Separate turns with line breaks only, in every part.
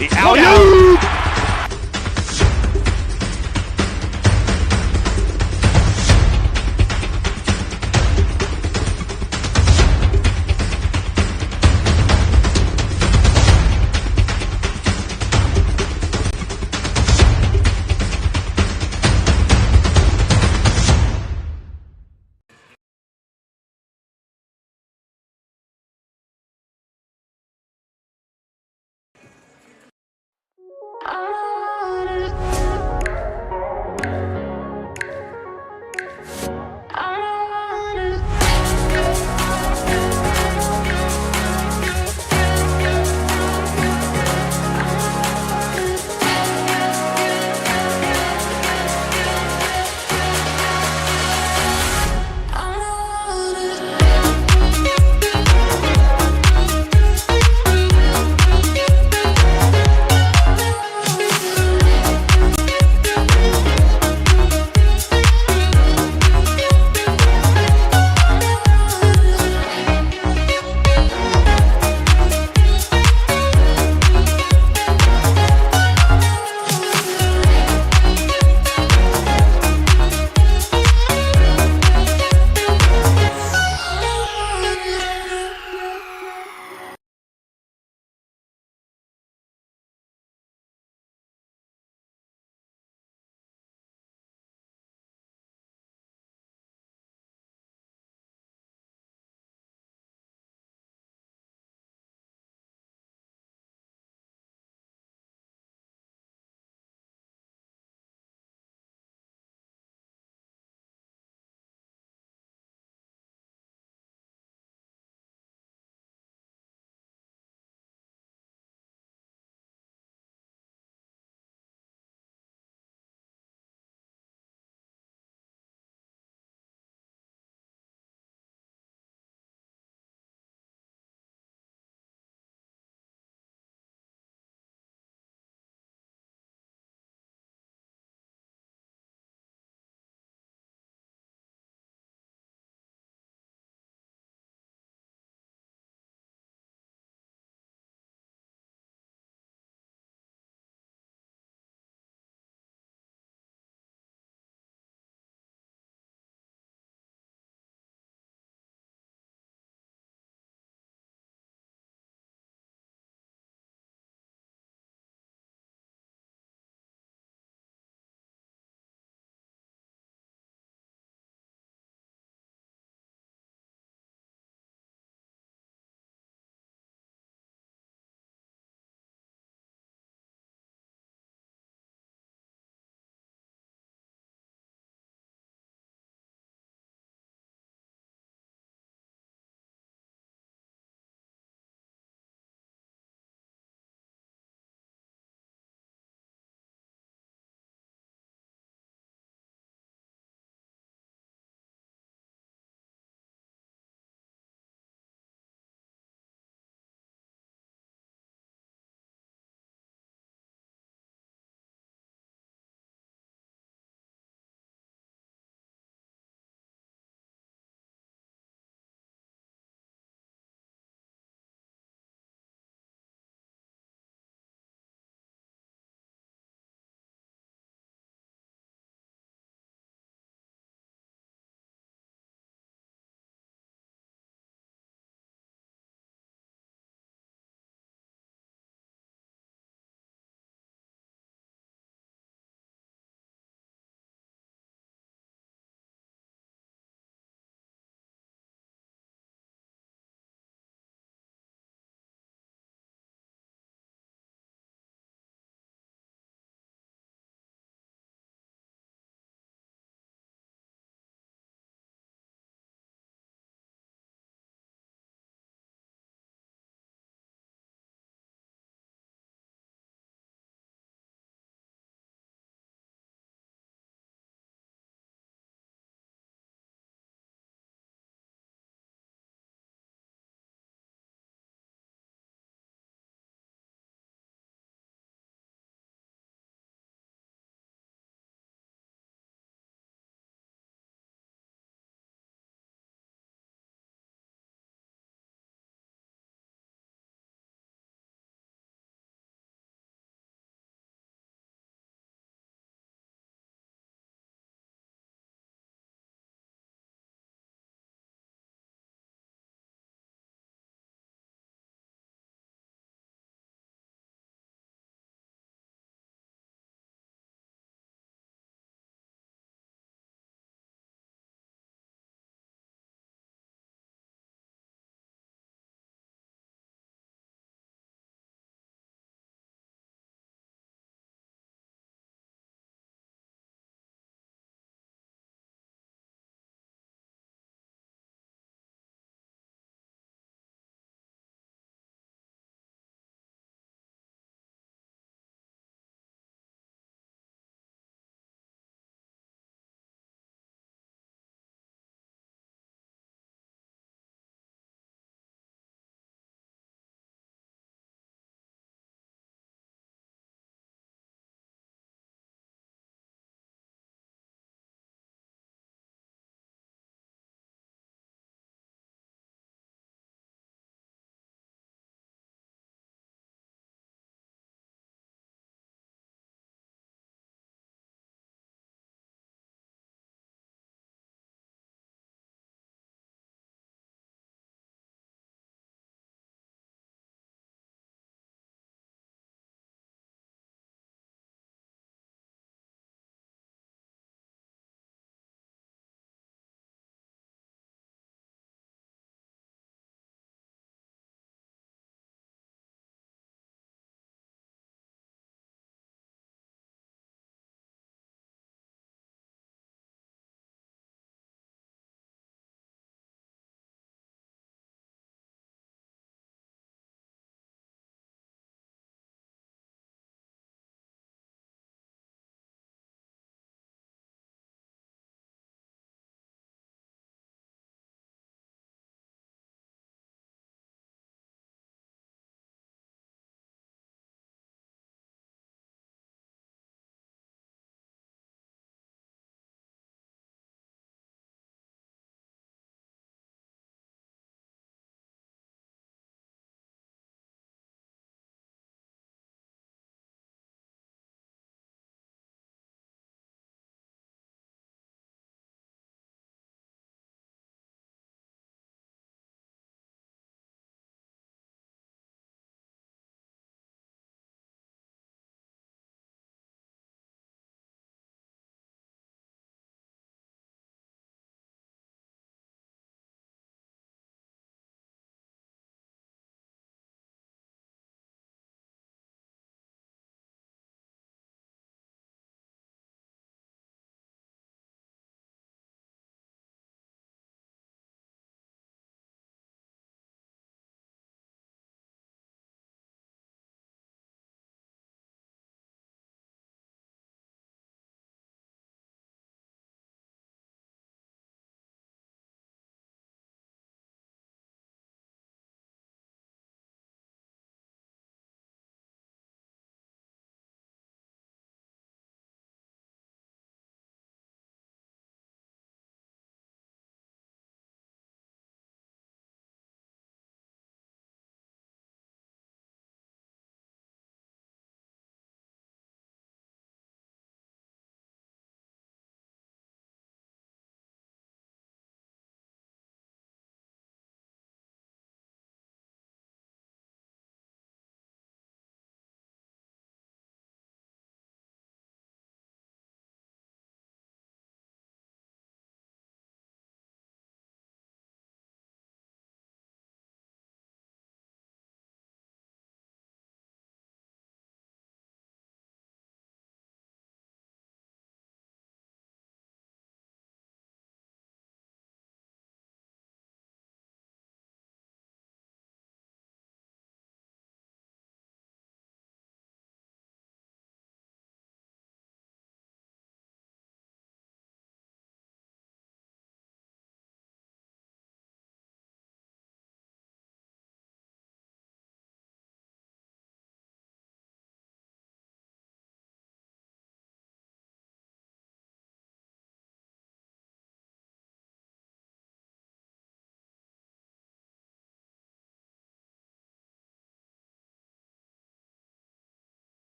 The alley-oop.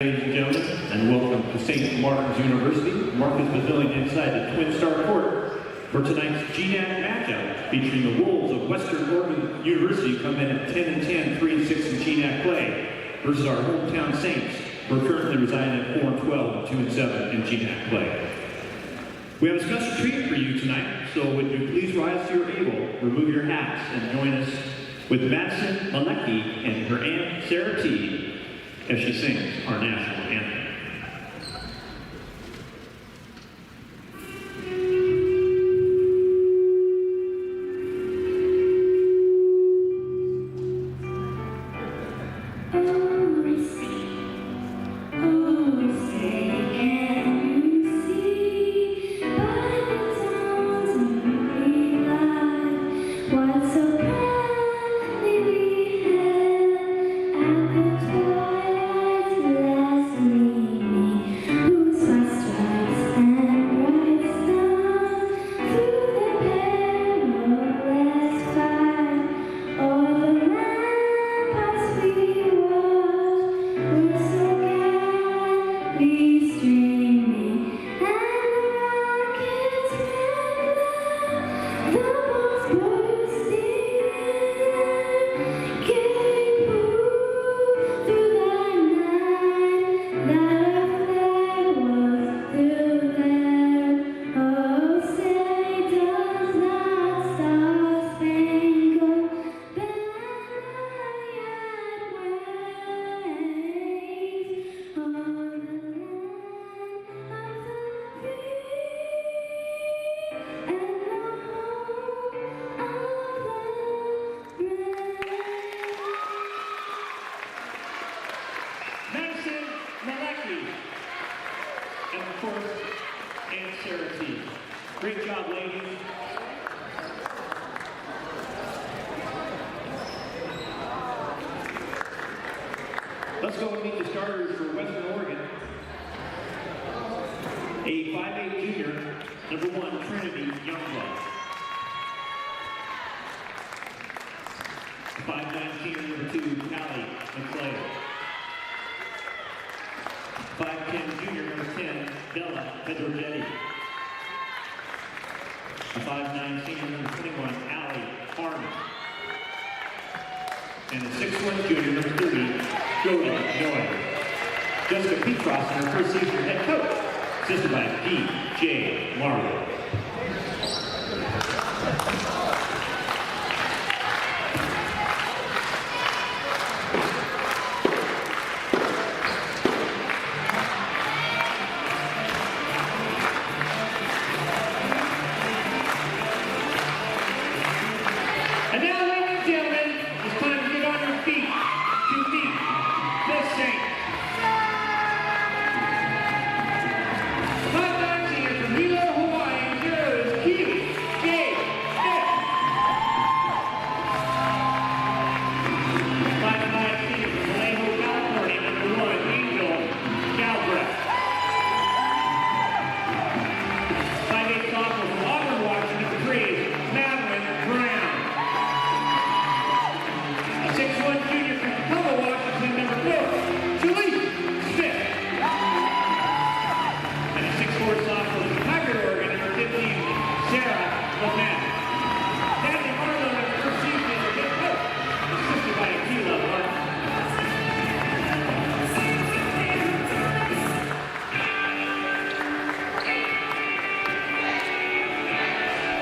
Ladies and gentlemen, and welcome to St. Martin's University, Marcus Pavilion inside the Twin Star Court for tonight's GNAC matchup featuring the Wolves of Western Oregon University come in at 10-10, 3-6 in GNAC play versus our hometown Saints, who are currently residing at 4-12, 2-7 in GNAC play. We have a special treat for you tonight, so would you please rise to your able, remove your hats, and join us with Madison Malecki and her aunt Sarah T. as she sings our national anthem. And of course, Aunt Sarah T. Great job, ladies. Let's go and meet the starters for Western Oregon. A 5'8" junior, number 1, Trinity Youngblood. 5'9" senior, number 2, Callie McClave. 5'10" junior, number 10, Bella Pedrogetti. A 5'9" senior, number 21, Allie Harmon. And a 6'1" junior, number 30, Jody Noy. Jessica Petros in her first season head coach, assisted by D.J. Marlowe.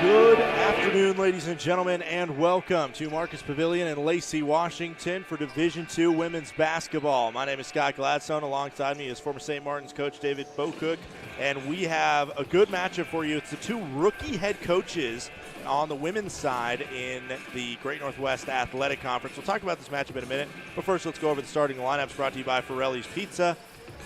Good afternoon, ladies and gentlemen, and welcome to Marcus Pavilion in Lacey, Washington for Division II women's basketball. My name is Scott Gladstone. Alongside me is former St. Martin's coach David Bocook, and we have a good matchup for you. It's the two rookie head coaches on the women's side in the Great Northwest Athletic Conference. We'll talk about this matchup in a minute, but first let's go over the starting lineups brought to you by Forelli's Pizza.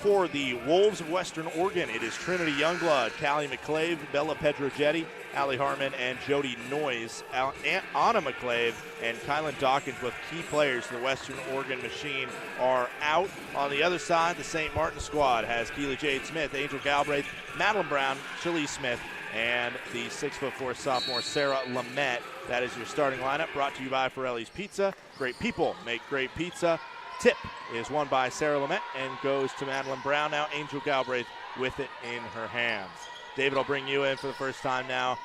For the Wolves of Western Oregon, it is Trinity Youngblood, Callie McClave, Bella Pedrogetti, Allie Harmon, and Jody Noyes. Anna McClave and Kylan Dawkins, both key players in the Western Oregon machine, are out. On the other side, the St. Martin squad has Keely Jade Smith, Angel Galbraith, Madeline Brown, Shalise Smith, and the 6'4" sophomore Sarah Lamette. That is your starting lineup, brought to you by Forelli's Pizza. Great people make great pizza. tip is won by Sarah Lamette and goes to Madeline Brown. Now Angel Galbraith with it in her hands. David, I'll bring you in for the first time now.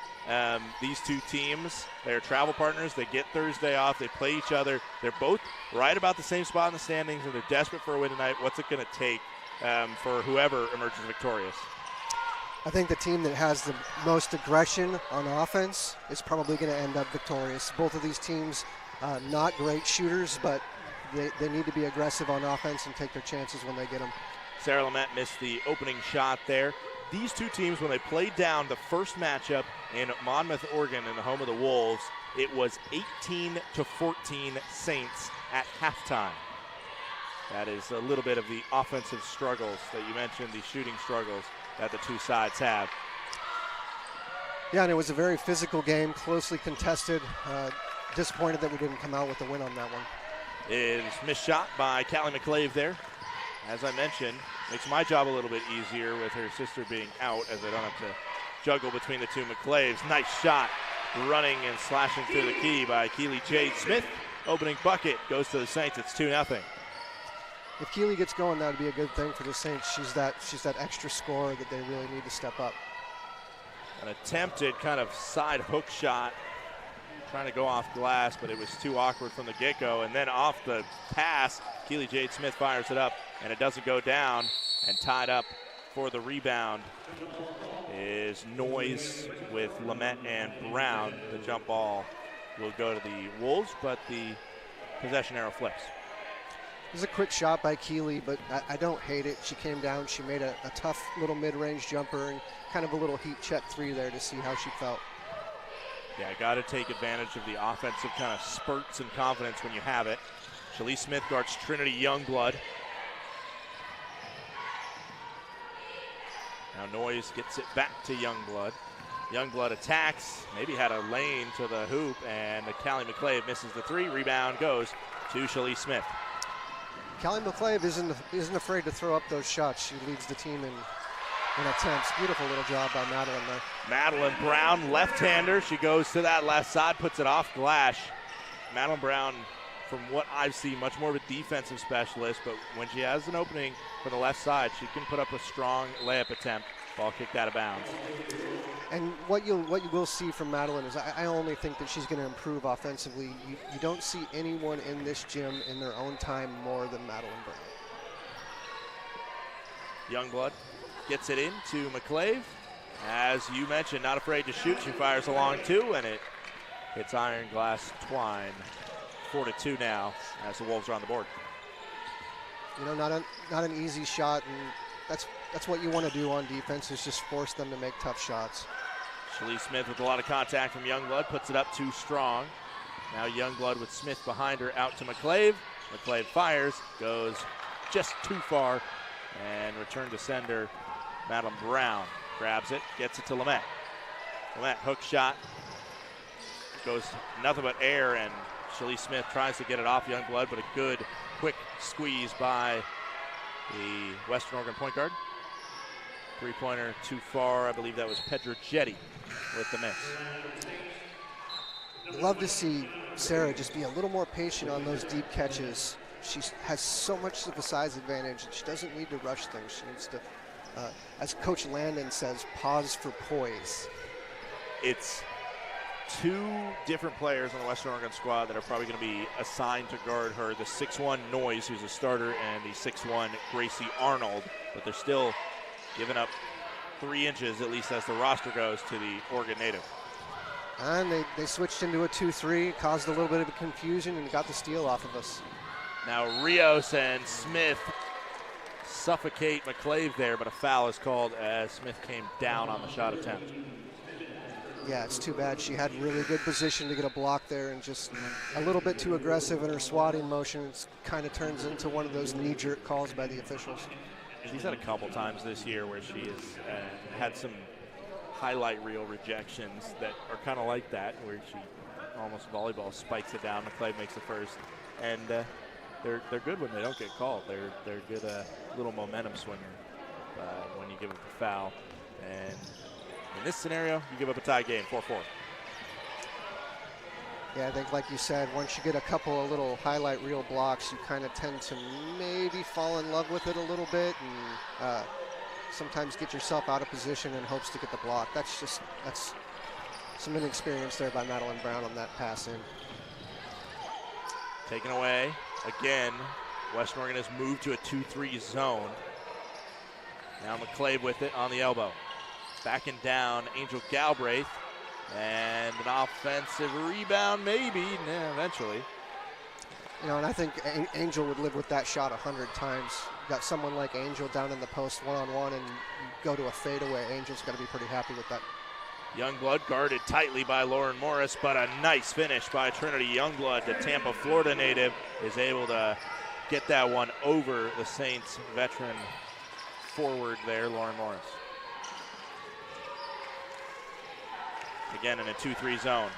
These two teams, they're travel partners. They get Thursday off. They play each other. They're both right about the same spot in the standings, and they're desperate for a win tonight. What's it going to take for whoever emerges victorious?
I think the team that has the most aggression on offense is probably going to end up victorious. Both of these teams, not great shooters, but they need to be aggressive on offense and take their chances when they get them.
Sarah Lamette missed the opening shot there. These two teams, when they played down the first matchup in Monmouth, Oregon, in the home of the Wolves, it was 18-14 Saints at halftime. That is a little bit of the offensive struggles that you mentioned, the shooting struggles that the two sides have.
Yeah, and it was a very physical game, closely contested. Disappointed that we didn't come out with a win on that one.
It is missed shot by Callie McClave there. As I mentioned, makes my job a little bit easier with her sister being out, as I don't have to juggle between the two McClaves. Nice shot, running and slashing through the key by Keely Jade Smith. Opening bucket goes to the Saints. It's 2-0.
If Keely gets going, that would be a good thing for the Saints. She's that extra scorer that they really need to step up.
An attempted kind of side hook shot, trying to go off glass, but it was too awkward from the get-go. And then off the pass, Keely Jade Smith fires it up, and it doesn't go down. And tied up for the rebound is Noyes with Lamette and Brown. The jump ball will go to the Wolves, but the possession arrow flips.
It was a quick shot by Keely, but I don't hate it. She came down, she made a tough little mid-range jumper and kind of a little heat check three there to see how she felt.
Yeah, got to take advantage of the offensive kind of spurts and confidence when you have it. Shalise Smith guards Trinity Youngblood. Now Noyes gets it back to Youngblood. Youngblood attacks, maybe had a lane to the hoop, and Callie McClave misses the three. Rebound goes to Shalise Smith.
Callie McClave isn't afraid to throw up those shots. She leads the team in attempts. Beautiful little job by Madeline there.
Madeline Brown, left-hander. She goes to that left side, puts it off glass. Madeline Brown, from what I've seen, much more of a defensive specialist, but when she has an opening for the left side, she can put up a strong layup attempt. Ball kicked out of bounds.
And what you will see from Madeline is I only think that she's going to improve offensively. You don't see anyone in this gym in their own time more than Madeline Brown.
Youngblood gets it in to McClave. As you mentioned, not afraid to shoot. She fires along two, and it hits iron glass twine. 4-2 now as the Wolves are on the board.
You know, not an easy shot, and that's what you want to do on defense, is just force them to make tough shots.
Shalise Smith with a lot of contact from Youngblood, puts it up too strong. Now Youngblood with Smith behind her, out to McClave. McClave fires, goes just too far, and return to sender. Madeline Brown grabs it, gets it to Lamette. Lamette hook shot, goes nothing but air, and Shalise Smith tries to get it off Youngblood, but a good quick squeeze by the Western Oregon point guard. Three-pointer too far. I believe that was Pedrogetti with the miss.
Love to see Sarah just be a little more patient on those deep catches. She has so much of a size advantage. She doesn't need to rush things. She needs to, as Coach Landon says, pause for poise.
It's two different players on the Western Oregon squad that are probably going to be assigned to guard her. The 6'1 Noyes, who's a starter, and the 6'1 Gracie Arnold. But they're still giving up 3 inches, at least as the roster goes, to the Oregon native.
And they switched into a 2-3, caused a little bit of confusion, and got the steal off of us.
Now Rios and Smith suffocate McClave there, but a foul is called as Smith came down on the shot attempt.
Yeah, it's too bad. She had really good position to get a block there, and just a little bit too aggressive in her swatting motion. It kind of turns into one of those knee-jerk calls by the officials.
She's had a couple times this year where she has had some highlight reel rejections that are kind of like that, where she almost volleyball spikes it down. McClave makes the first, and they're good when they don't get called. They're good little momentum swinger when you give up a foul. And in this scenario, you give up a tie game, 4-4.
Yeah, I think like you said, once you get a couple of little highlight reel blocks, you kind of tend to maybe fall in love with it a little bit and sometimes get yourself out of position in hopes to get the block. That's some inexperience there by Madeline Brown on that pass in.
Taken away again. Western Oregon has moved to a 2-3 zone. Now McClave with it on the elbow. Backing down, Angel Galbraith. And an offensive rebound, maybe, eventually.
You know, and I think Angel would live with that shot 100 times. You got someone like Angel down in the post one-on-one and you go to a fadeaway. Angel's got to be pretty happy with that.
Youngblood guarded tightly by Lauren Morris, but a nice finish by Trinity Youngblood. The Tampa, Florida native is able to get that one over the Saints veteran forward there, Lauren Morris. Again in a 2-3 zone.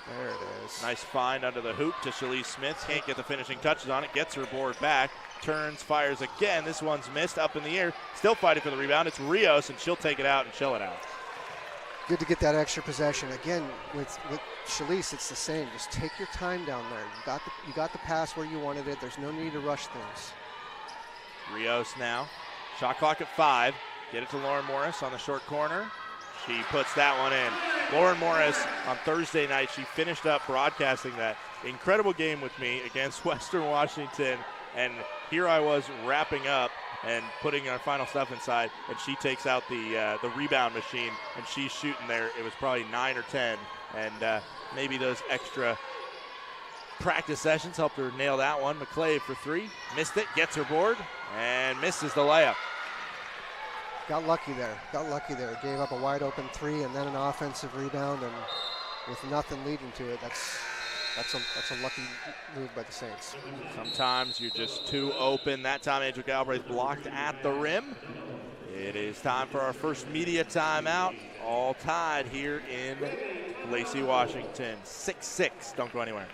There it is.
Nice find under the hoop to Shalise Smith. Can't get the finishing touches on it. Gets her board back. Turns, fires again. This one's missed, up in the air. Still fighting for the rebound. It's Rios, and she'll take it out and chill it out.
Good to get that extra possession. Again, with Shalise, it's the same. Just take your time down there. You got the pass where you wanted it. There's no need to rush things.
Rios now. Shot clock at 5. Get it to Lauren Morris on the short corner. She puts that one in. Lauren Morris on Thursday night, she finished up broadcasting that incredible game with me against Western Washington. And here I was wrapping up and putting our final stuff inside, and she takes out the rebound machine, and she's shooting there. It was probably 9 or 10, and maybe those extra practice sessions helped her nail that one. McClave for 3, missed it, gets her board, and misses the layup.
Got lucky there. Gave up a wide open 3 and then an offensive rebound, and with nothing leading to it, that's a lucky move by the Saints.
Sometimes you're just too open. That time Angel Galbraith blocked at the rim. It is time for our first media timeout. All tied here in Lacey, Washington. 6-6. Don't go anywhere.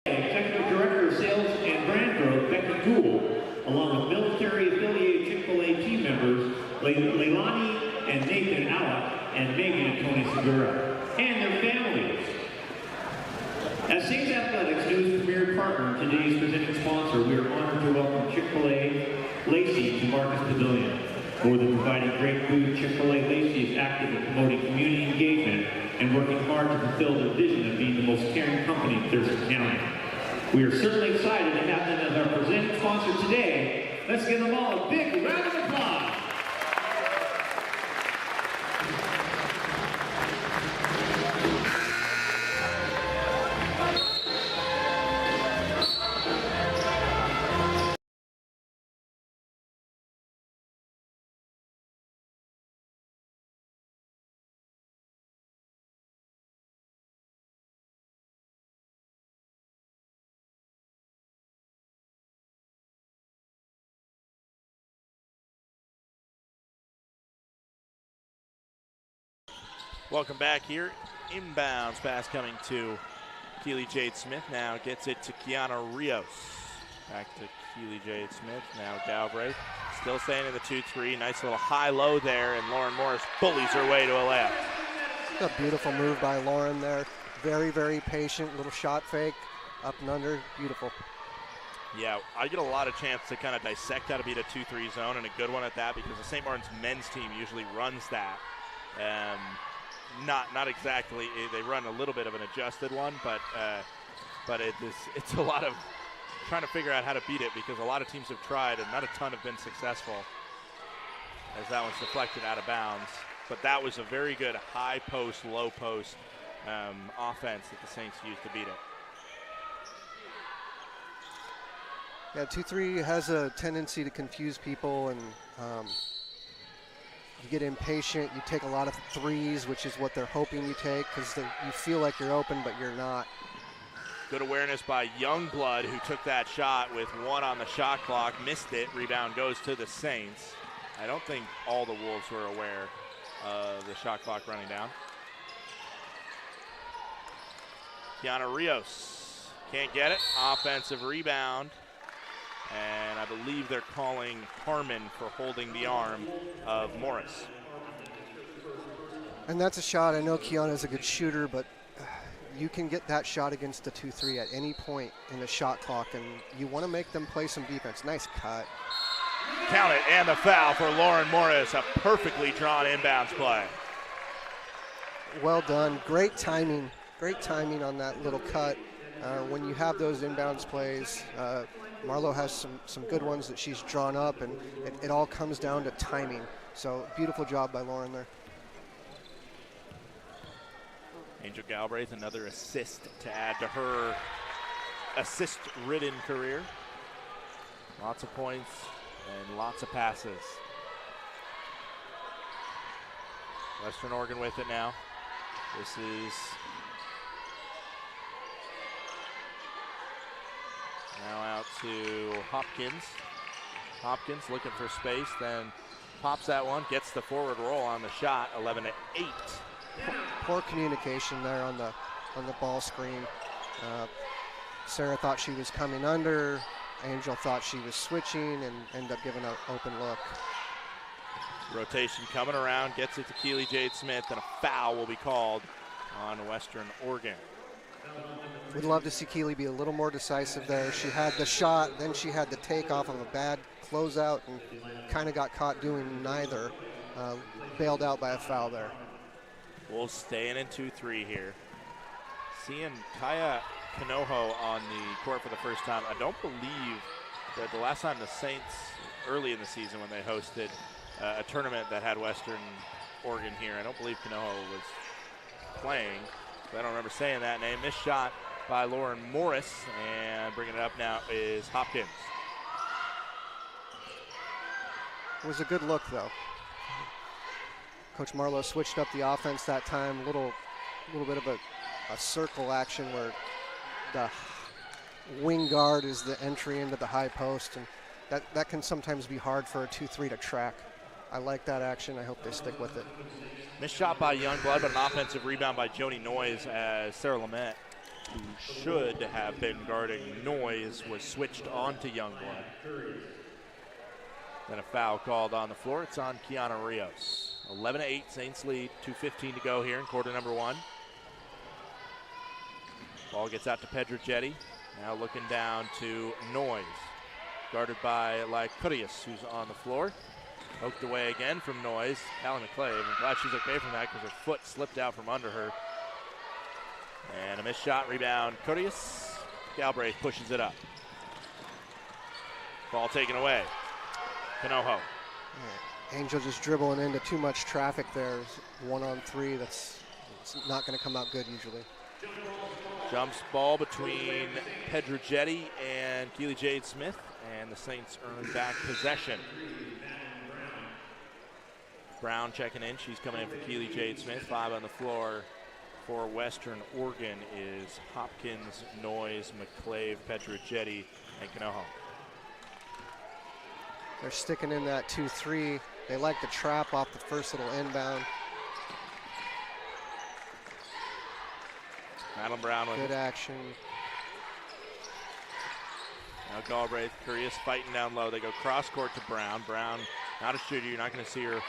Technical Director of Sales and Brand Growth, Becky Gould, along with military-affiliated Chick-fil-A team members, Leilani and Nathan Alec, and Megan and Tony Segura, and their families. As Saints Athletics' newest premier partner and today's presenting sponsor, we are honored to welcome Chick-fil-A Lacey to Marcus Pavilion. More than providing great food, Chick-fil-A Lacey is active in promoting community engagement and working hard to fulfill their vision of being the most caring company in Thurston County. We are certainly excited to have them as our presenting sponsor today. Let's give them all a big round of applause.
Welcome back here. Inbounds pass coming to Keely Jade Smith. Now gets it to Kiana Rios. Back to Keely Jade Smith. Now Galbraith. Still staying in the 2-3. Nice little high-low there, and Lauren Morris bullies her way to a layup.
A beautiful move by Lauren there. Very, very patient. Little shot fake. Up and under. Beautiful.
Yeah, I get a lot of chance to kind of dissect how to beat a 2-3 zone, and a good one at that, because the St. Martin's men's team usually runs that. Not exactly. They run a little bit of an adjusted one, but it's a lot of trying to figure out how to beat it, because a lot of teams have tried and not a ton have been successful, as that one's deflected out of bounds. But that was a very good high post, low post offense that the Saints used to beat it.
Yeah, 2-3 has a tendency to confuse people, and you get impatient. You take a lot of threes, which is what they're hoping you take, because you feel like you're open, but you're not.
Good awareness by Youngblood, who took that shot with 1 on the shot clock, missed it. Rebound goes to the Saints. I don't think all the Wolves were aware of the shot clock running down. Kiana Rios Can't get it. Offensive rebound. And I believe they're calling Harmon for holding the arm of Morris.
And that's a shot. I know Kiana's a good shooter, but you can get that shot against the 2-3 at any point in the shot clock, and you want to make them play some defense. Nice cut.
Count it, and the foul for Lauren Morris. A perfectly drawn inbounds play.
Well done. Great timing. Great timing on that little cut. When you have those inbounds plays, Marlo has some good ones that she's drawn up, and it all comes down to timing. So beautiful job by Lauren there.
Angel Galbraith, another assist to add to her assist-ridden career. Lots of points and lots of passes. Western Oregon with it now. This is now out to Hopkins. Hopkins looking for space, then pops that one, gets the forward roll on the shot, 11-8.
Poor communication there on the ball screen. Sarah thought she was coming under. Angel thought she was switching and ended up giving an open look.
Rotation coming around, gets it to Keely Jade Smith, and a foul will be called on Western Oregon.
We'd love to see Keely be a little more decisive there. She had the shot, then she had the takeoff of a bad closeout and kind of got caught doing neither. Bailed out by a foul there.
Wolves staying in 2-3 here. Seeing Kaya Kanoho on the court for the first time. I don't believe that the last time the Saints, early in the season when they hosted a tournament that had Western Oregon here, I don't believe Kanoho was playing. So I don't remember saying that name. Missed shot by Lauren Morris, and bringing it up now is Hopkins.
It was a good look, though. Coach Marlowe switched up the offense that time, a little bit of a circle action where the wing guard is the entry into the high post, and that can sometimes be hard for a 2-3 to track. I like that action. I hope they stick with it.
Missed shot by Youngblood, but an offensive rebound by Joni Noyes as Sarah Lamette, who should have been guarding Noyes, was switched on to Youngblood. Then a foul called on the floor. It's on Kiana Rios. 11-8, Saints lead, 2:15 to go here in quarter number one. Ball gets out to Pedrogetti. Now looking down to Noyes. Guarded by Lycurius, who's on the floor. Poked away again from Noyes. Callie McClave, I'm glad she's okay from that because her foot slipped out from under her. And a missed shot, rebound, Curious. Galbraith pushes it up. Ball taken away. Kanoho.
Angel just dribbling into too much traffic there. 1-on-3, it's not going to come out good usually.
Jumps ball between Pedrogetti and Keely Jade Smith, and the Saints earn back possession. Brown checking in. She's coming in for Keely Jade Smith. 5 on the floor for Western Oregon is Hopkins, Noyes, McClave, Pedrogetti, and Kanoho.
They're sticking in that 2-3. They like the trap off the first little inbound.
Madeline Brown with
good action.
Now Galbraith, Curious fighting down low. They go cross court to Brown. Brown, not a shooter. You're not going to see her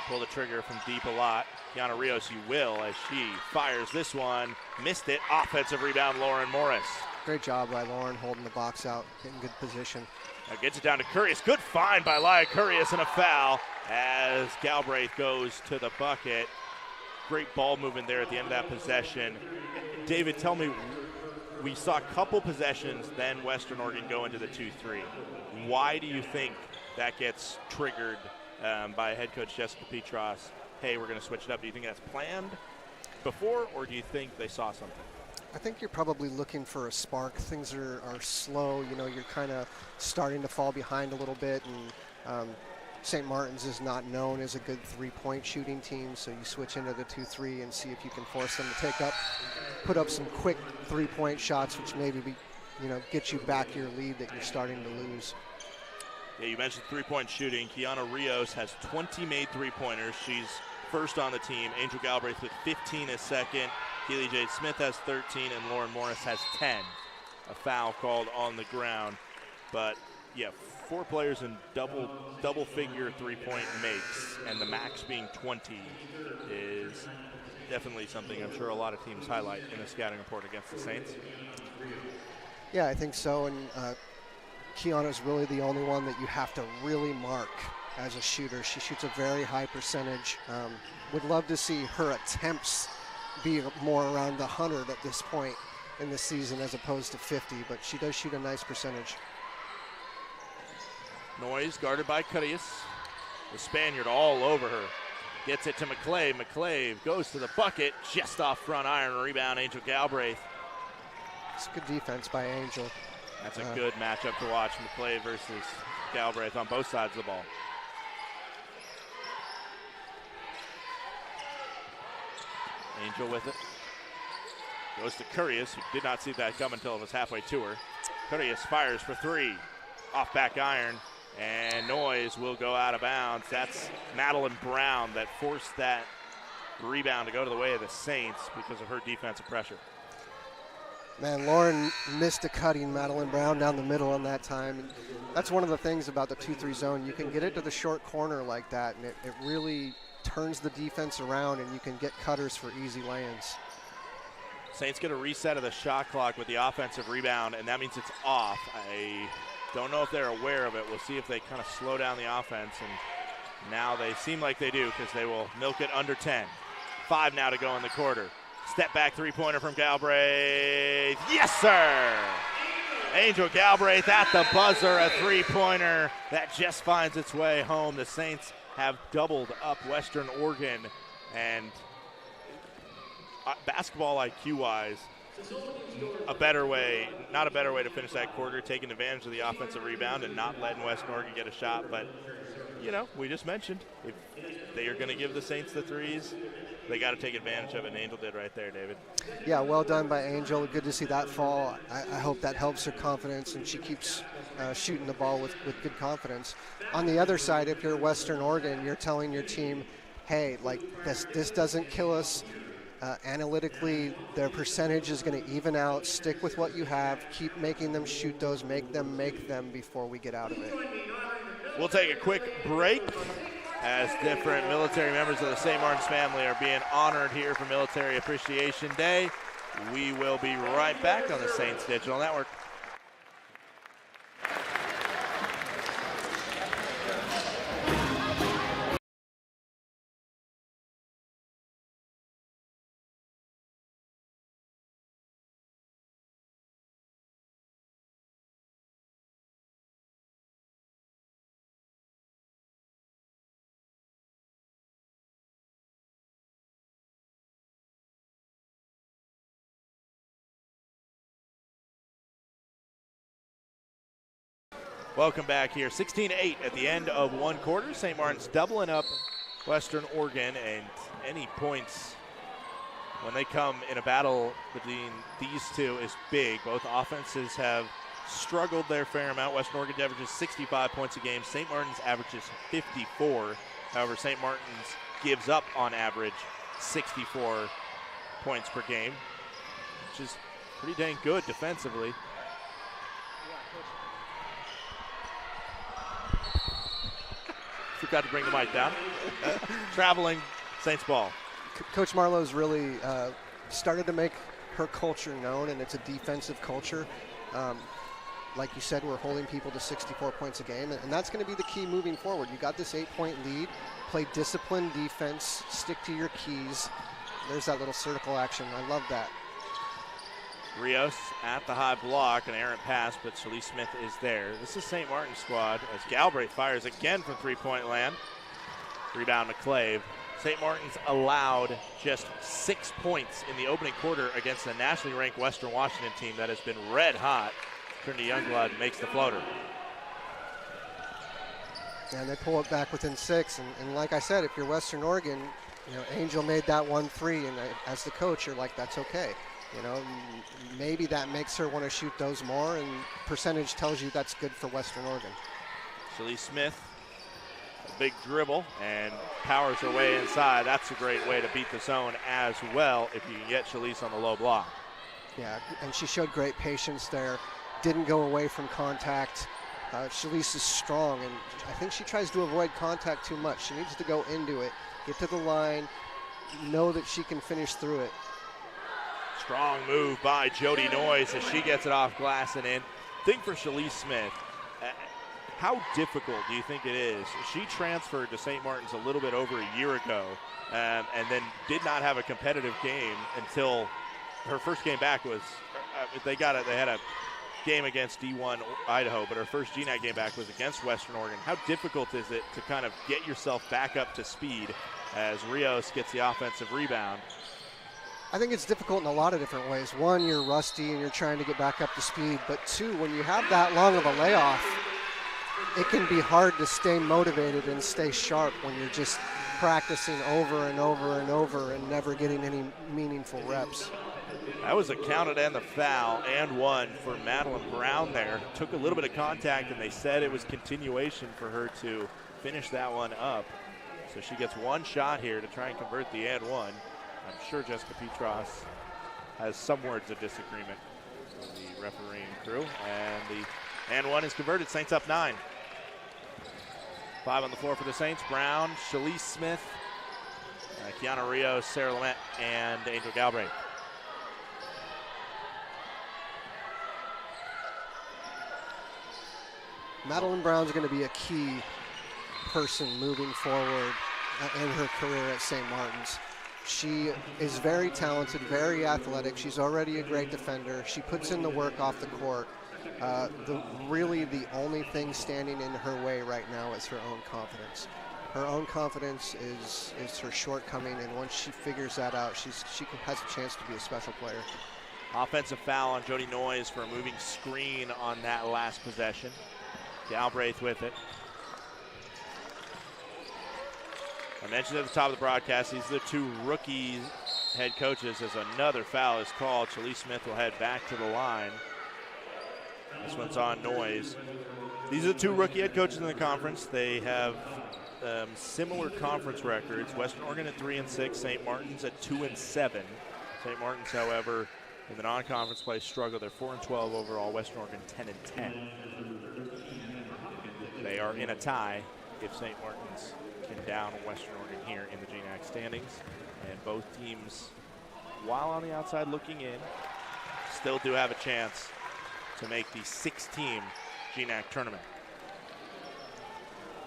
pull the trigger from deep a lot. Kiana Rios, you will, as she fires this one. Missed it. Offensive rebound, Lauren Morris.
Great job by Lauren holding the box out, getting good position.
Now gets it down to Curious. Good find by Lia Curious, and a foul as Galbraith goes to the bucket. Great ball movement there at the end of that possession. David, tell me, we saw a couple possessions, then Western Oregon go into the 2-3. Why do you think that gets triggered by head coach Jessica Petras? Hey, we're going to switch it up. Do you think that's planned before, or do you think they saw something?
I think you're probably looking for a spark. Things are slow. You know, you're kind of starting to fall behind a little bit, and St. Martin's is not known as a good three-point shooting team, so you switch into the 2-3 and see if you can force them to put up some quick three-point shots, which maybe get you back your lead that you're starting to lose.
Yeah, you mentioned three-point shooting. Kiana Rios has 20 made three-pointers. She's first on the team. Angel Galbraith with 15 is second. Keely Jade Smith has 13, and Lauren Morris has 10. a foul called on the ground. But yeah, 4 players in double figure three-point makes, and the max being 20 is definitely something I'm sure a lot of teams highlight in a scouting report against the Saints.
Yeah, I think so. And Kiana's really the only one that you have to really mark as a shooter. She shoots a very high percentage. Would love to see her attempts be more around the 100 at this point in the season as opposed to 50, but she does shoot a nice percentage.
Noyes guarded by Curious. The Spaniard all over her. Gets it to McClave. McClave goes to the bucket, just off front iron. Rebound, Angel Galbraith.
It's good defense by Angel.
That's a good matchup to watch, McClave versus Galbraith on both sides of the ball. Angel with it. Goes to Curious, who did not see that come until it was halfway to her. Curious fires for 3. Off back iron, and Noyes will go out of bounds. That's Madeline Brown that forced that rebound to go to the way of the Saints because of her defensive pressure.
Man, Lauren missed a cutting Madeline Brown down the middle on that time. And that's one of the things about the 2-3 zone. You can get it to the short corner like that, and it really turns the defense around, and you can get cutters for easy lay-ins.
Saints get a reset of the shot clock with the offensive rebound, and that means it's off. I don't know if they're aware of it. We'll see if they kind of slow down the offense, and now they seem like they do because they will milk it under 10. 5 now to go in the quarter. Step back three-pointer from Galbraith. Yes, sir! Angel Galbraith at the buzzer, a three-pointer that just finds its way home. The Saints have doubled up Western Oregon, and basketball IQ-wise, not a better way to finish that quarter, taking advantage of the offensive rebound and not letting Western Oregon get a shot. But, you know, we just mentioned if they are going to give the Saints the threes, they got to take advantage of it, and Angel did right there, David. Yeah,
well done by Angel. Good to see that fall. I hope that helps her confidence, and she keeps shooting the ball with good confidence. On the other side, if you're Western Oregon, you're telling your team, hey, like this doesn't kill us. Analytically, their percentage is going to even out. Stick with what you have. Keep making them shoot those. Make them before we get out of it.
We'll take a quick break as different military members of the St. Martin's family are being honored here for Military Appreciation Day. We will be right back on the Saints Digital Network. Welcome back here. 16-8 at the end of one quarter. St. Martin's doubling up Western Oregon, and any points when they come in a battle between these two is big. Both offenses have struggled their fair amount. Western Oregon averages 65 points a game. St. Martin's averages 54. However, St. Martin's gives up on average 64 points per game, which is pretty dang good defensively. Forgot to bring the mic down. Traveling Saints ball.
Coach Marlowe's really started to make her culture known, and it's a defensive culture. Like you said, we're holding people to 64 points a game, and that's going to be the key moving forward. You got this 8-point lead. Play disciplined defense. Stick to your keys. There's that little circle action. I love that.
Rios at the high block, an errant pass, but Shalise Smith is there. This is St. Martin's squad as Galbraith fires again from three-point land. Rebound McClave. St. Martin's allowed just 6 points in the opening quarter against a nationally ranked Western Washington team that has been red hot. Trinity Youngblood makes the floater.
And they pull it back within 6. And like I said, if you're Western Oregon, you know, Angel made that 1-3, and as the coach, you're like, that's okay. You know, maybe that makes her want to shoot those more, and percentage tells you that's good for Western Oregon.
Shalise Smith, a big dribble, and powers her way inside. That's a great way to beat the zone as well if you can get Shalise on the low block.
Yeah, and she showed great patience there. Didn't go away from contact. Shalise is strong, and I think she tries to avoid contact too much. She needs to go into it, get to the line, know that she can finish through it.
Strong move by Jody Noyes as she gets it off glass and in. Think for Shalise Smith, how difficult do you think it is? She transferred to St. Martin's a little bit over a year ago, and then did not have a competitive game until her first game back was, they had a game against D1 Idaho, but her first GNAC game back was against Western Oregon. How difficult is it to kind of get yourself back up to speed as Rios gets the offensive rebound?
I think it's difficult in a lot of different ways. One, you're rusty and you're trying to get back up to speed, but two, when you have that long of a layoff, it can be hard to stay motivated and stay sharp when you're just practicing over and over and over and never getting any meaningful reps.
That was a counted and the foul and one for Madeline Brown there. Took a little bit of contact, and they said it was continuation for her to finish that one up. So she gets one shot here to try and convert the and one. I'm sure Jessica Petros has some words of disagreement with the refereeing crew. And the and one is converted. Saints up 9. 5 on the floor for the Saints. Brown, Shalise Smith, Kiana Rios, Sarah Lamette, and Angel Galbraith.
Madeline Brown's going to be a key person moving forward in her career at St. Martin's. She is very talented, very athletic. She's already a great defender. She puts in the work off the court. Really the only thing standing in her way right now is her own confidence. Her own confidence is her shortcoming, and once she figures that out, she has a chance to be a special player.
Offensive foul on Jody Noyes for a moving screen on that last possession. Galbraith with it. I mentioned at the top of the broadcast, these are the two rookie head coaches as another foul is called. Shalise Smith will head back to the line. This one's on Noyes. These are the two rookie head coaches in the conference. They have similar conference records. Western Oregon at 3-6, St. Martin's at 2-7. St. Martin's, however, in the non-conference play struggle. They're 4-12 overall. Western Oregon 10-10. They are in a tie if St. Martin's can down Western Oregon here in the GNAC standings. And both teams, while on the outside looking in, still do have a chance to make the 6-team GNAC tournament.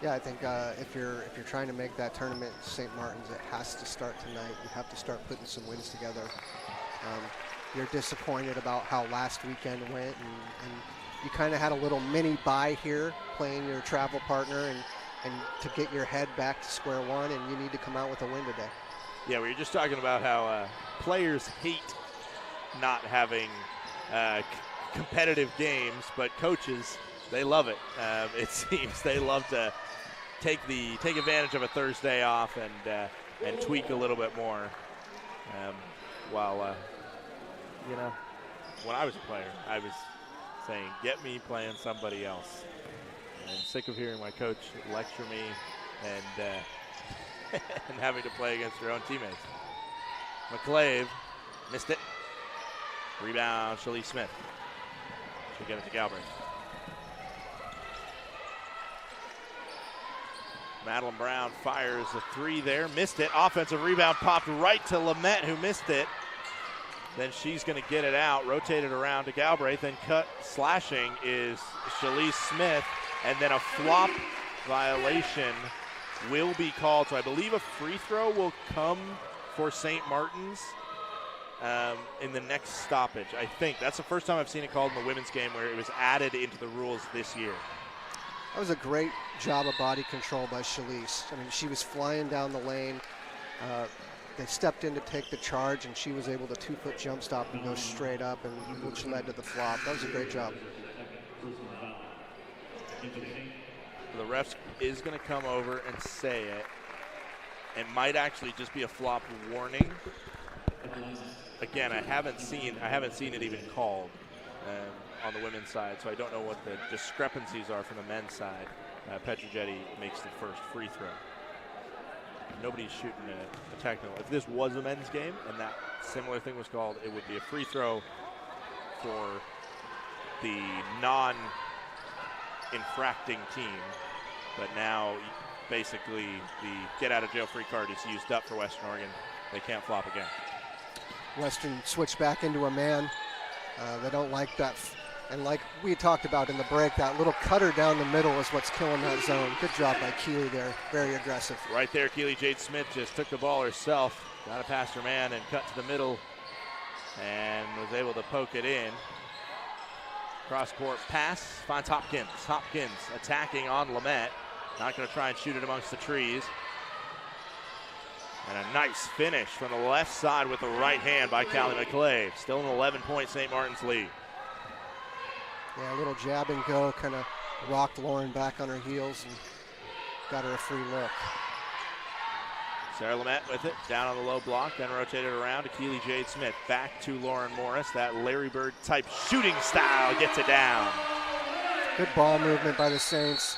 Yeah, I think if you're trying to make that tournament, St. Martin's, it has to start tonight. You have to start putting some wins together. You're disappointed about how last weekend went, and you kind of had a little mini bye here playing your travel partner, and to get your head back to square one, and you need to come out with a win today.
Yeah, we were just talking about how players hate not having competitive games, but coaches, they love it. It seems they love to take advantage of a Thursday off and tweak a little bit more. While when I was a player, I was saying, get me playing somebody else. I'm sick of hearing my coach lecture me and and having to play against your own teammates. McClave missed it. Rebound, Shalise Smith. She'll get it to Galbraith. Madeline Brown fires a three there, missed it. Offensive rebound popped right to Lamette, who missed it. Then she's going to get it out, rotate it around to Galbraith, and slashing is Shalise Smith, and then a flop violation will be called. So I believe a free throw will come for St. Martin's in the next stoppage. I think that's the first time I've seen it called in the women's game where it was added into the rules this year.
That was a great job of body control by Shalise. I mean, she was flying down the lane. They stepped in to take the charge, and she was able to 2-foot jump stop and go straight up, and which led to the flop. That was a great job.
The ref is going to come over and say it. It might actually just be a flop warning. Again, I haven't seen it even called on the women's side, so I don't know what the discrepancies are from the men's side. Petrojetti makes the first free throw. Nobody's shooting a technical. If this was a men's game and that similar thing was called, it would be a free throw for the non-infracting team. But now, basically, the get-out-of-jail-free card is used up for Western Oregon. They can't flop again.
Western switched back into a man. They don't like that. And like we talked about in the break, that little cutter down the middle is what's killing that zone. Good job by Keeley there. Very aggressive.
Right there, Keeley Jade Smith just took the ball herself, got it past her man and cut to the middle and was able to poke it in. Cross-court pass, finds Hopkins. Hopkins attacking on Lamette. Not going to try and shoot it amongst the trees. And a nice finish from the left side with the right hand by Callie McClave. Still an 11-point St. Martin's lead.
Yeah, a little jab and go, kind of rocked Lauren back on her heels and got her a free look.
Sarah Lamette with it, down on the low block, then rotated around to Keeley Jade Smith. Back to Lauren Morris. That Larry Bird type shooting style gets it down.
Good ball movement by the Saints.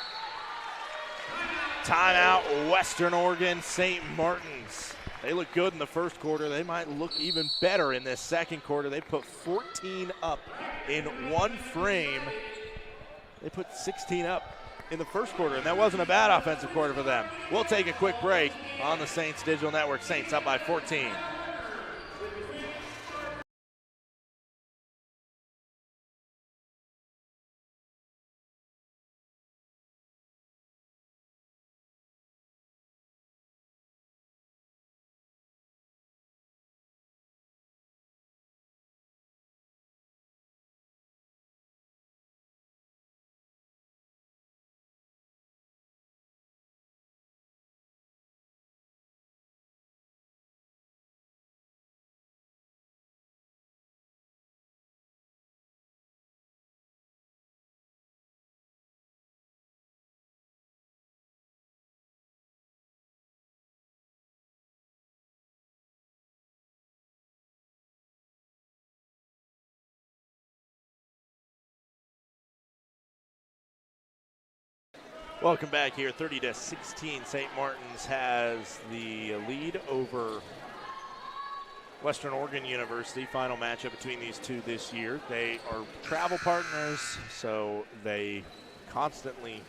Timeout, Western Oregon, St. Martin's. They look good in the first quarter. They might look even better in this second quarter. They put 14 up in one frame. They put 16 up in the first quarter, and that wasn't a bad offensive quarter for them. We'll take a quick break on the Saints Digital Network. Saints up by 14. Welcome back here. 30-16. St. Martin's has the lead over Western Oregon University. Final matchup between these two this year. They are travel partners, so they constantly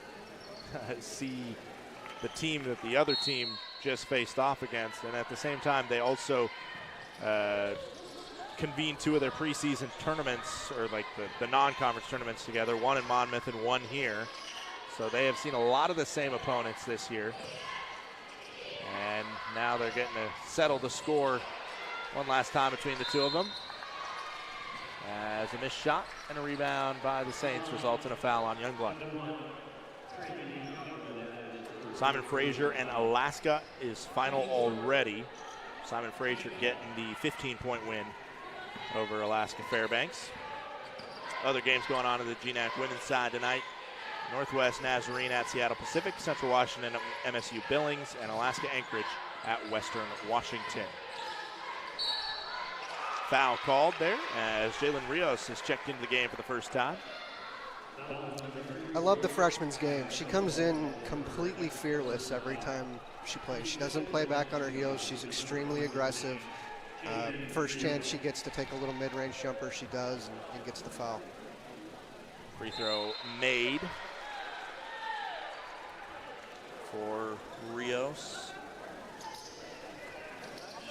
see the team that the other team just faced off against. And at the same time, they also convene two of their preseason tournaments, or like the non-conference tournaments together, one in Monmouth and one here. So they have seen a lot of the same opponents this year. And now they're getting to settle the score one last time between the two of them. As a missed shot and a rebound by the Saints results in a foul on Youngblood. Simon Fraser and Alaska is final already. Simon Fraser getting the 15-point win over Alaska Fairbanks. Other games going on in the GNAC women's side tonight. Northwest Nazarene at Seattle Pacific, Central Washington MSU Billings, and Alaska Anchorage at Western Washington. Foul called there as Jalen Rios has checked into the game for the first time.
I love the freshman's game. She comes in completely fearless every time she plays. She doesn't play back on her heels. She's extremely aggressive. First chance she gets to take a little mid-range jumper, she does, and gets the foul.
Free throw made for Rios.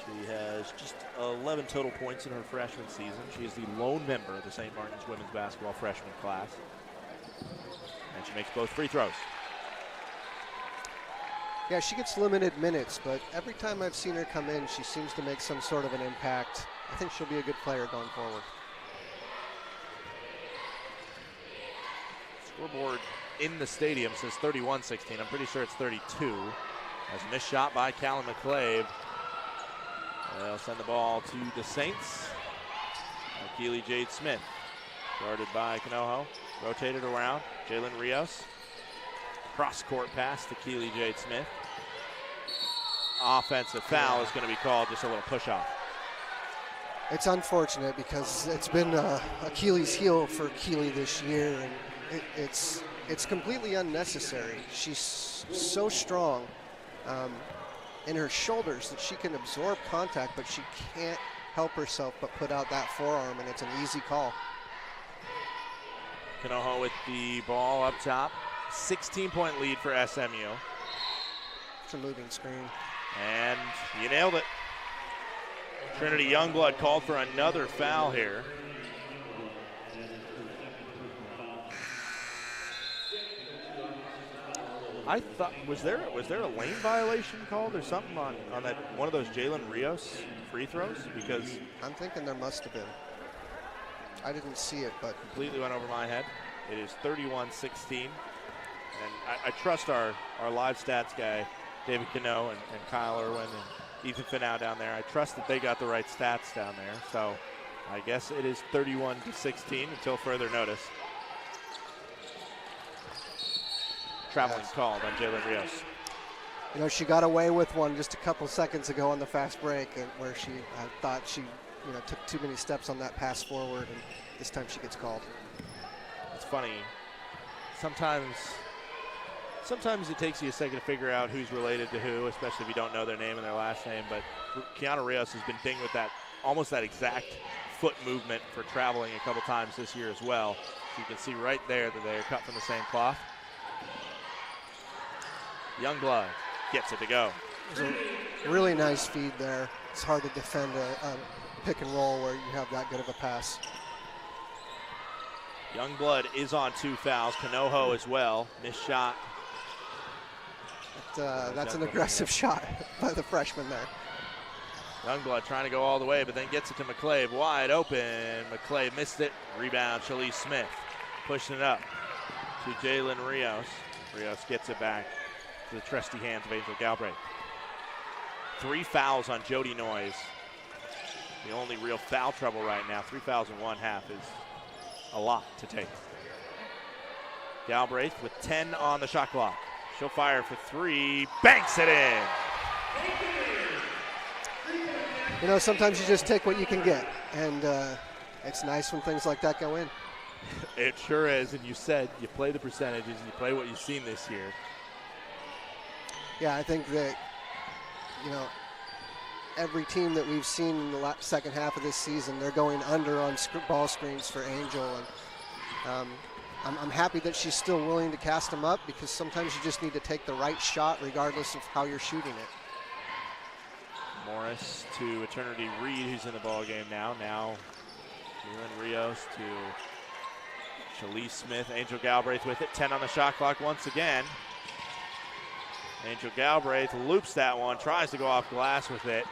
She has just 11 total points in her freshman season. She is the lone member of the St. Martin's women's basketball freshman class. And she makes both free throws.
Yeah, she gets limited minutes, but every time I've seen her come in, she seems to make some sort of an impact. I think she'll be a good player going forward.
Scoreboard in the stadium says 31-16. I'm pretty sure it's 32. As a missed shot by Callum McClave. They'll send the ball to the Saints. Keeley Jade Smith, guarded by Canojo. Rotated around. Jalen Rios. Cross-court pass to Keeley Jade Smith. Offensive foul is going to be called, just a little push-off.
It's unfortunate because it's been Achilles' heel for Keeley this year, and it's completely unnecessary. She's so strong in her shoulders that she can absorb contact, but she can't help herself but put out that forearm, and it's an easy call.
Kanoho with the ball up top. 16-point lead for SMU.
It's a moving screen.
And you nailed it. Trinity Youngblood called for another foul here. I thought, was there a lane violation called or something on that one of those Jalen Rios free throws? Because
I'm thinking there must have been. I didn't see it, but
completely went over my head. It is 31-16. And I trust our live stats guy, David Cano and Kyle Irwin and Ethan Finau down there. I trust that they got the right stats down there. So I guess it is 31-16 until further notice. Traveling called on Jalen Rios.
You know, she got away with one just a couple seconds ago on the fast break, where she thought she, took too many steps on that pass forward, and this time she gets called.
It's funny. Sometimes it takes you a second to figure out who's related to who, especially if you don't know their name and their last name. But Kiana Rios has been dinged with almost that exact foot movement for traveling a couple times this year as well. So you can see right there that they are cut from the same cloth. Youngblood gets it to go.
It was a really nice feed there. It's hard to defend a pick and roll where you have that good of a pass.
Youngblood is on 2 fouls. Kanoho as well. Missed shot.
That's an aggressive shot by the freshman there.
Youngblood trying to go all the way, but then gets it to McClave. Wide open. McClave missed it. Rebound, Shalise Smith. Pushing it up to Jalen Rios. Rios gets it back to the trusty hands of Angel Galbraith. 3 fouls on Jody Noyes. The only real foul trouble right now. 3 fouls in 1 half is a lot to take. Galbraith with 10 on the shot clock. She'll fire for 3. Banks it in.
You know, sometimes you just take what you can get, and it's nice when things like that go in.
It sure is, and you said you play the percentages and you play what you've seen this year.
Yeah, I think that, every team that we've seen in the second half of this season, they're going under on ball screens for Angel. And I'm happy that she's still willing to cast them up, because sometimes you just need to take the right shot regardless of how you're shooting it.
Morris to Eternity Reed, who's in the ball game now. Now Jalen Rios to Shalise Smith. Angel Galbraith with it. 10 on the shot clock once again. Angel Galbraith loops that one, tries to go off glass with it.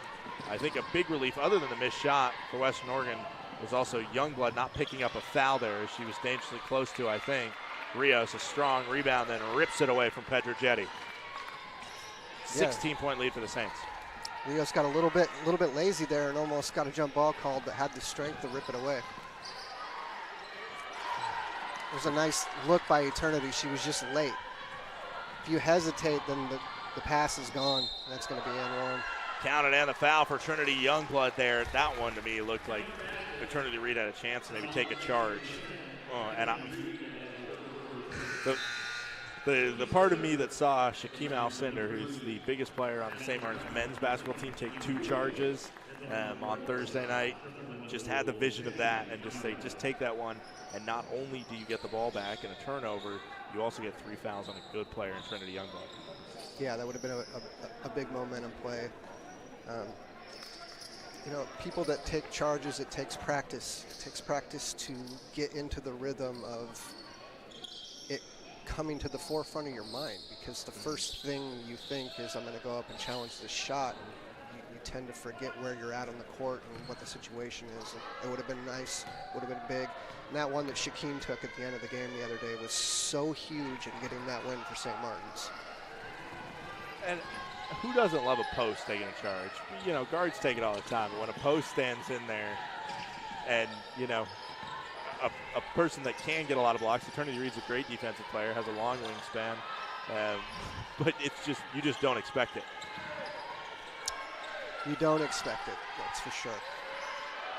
I think a big relief, other than the missed shot for Western Oregon, was also Youngblood not picking up a foul there, as she was dangerously close to, I think. Rios, a strong rebound, then rips it away from Pedrogetti. 16-point lead for the Saints.
Rios got a little bit lazy there and almost got a jump ball called, but had the strength to rip it away. It was a nice look by Eternity. She was just late. If you hesitate, then the pass is gone. That's going to be in one.
Counted and the foul for Trinity Youngblood there. That one to me looked like Eternity Reed had a chance to maybe take a charge. The part of me that saw Shaquem Alcindor, who's the biggest player on the St. Martin's men's basketball team, take 2 charges on Thursday night, just had the vision of that and just take that one. And not only do you get the ball back and a turnover, you also get 3 fouls on a good player in Trinity Youngblood.
Yeah, that would have been a big momentum play. People that take charges, it takes practice. It takes practice to get into the rhythm of it coming to the forefront of your mind, because the first thing you think is, I'm going to go up and challenge this shot, and you tend to forget where you're at on the court and what the situation is. It would have been nice, would have been big. And that one that Shaquem took at the end of the game the other day was so huge in getting that win for St. Martin's.
And who doesn't love a post taking a charge? Guards take it all the time, but when a post stands in there and, a person that can get a lot of blocks, Eternity Reed's a great defensive player, has a long wingspan, but you just don't expect it. You don't expect it,
that's for sure.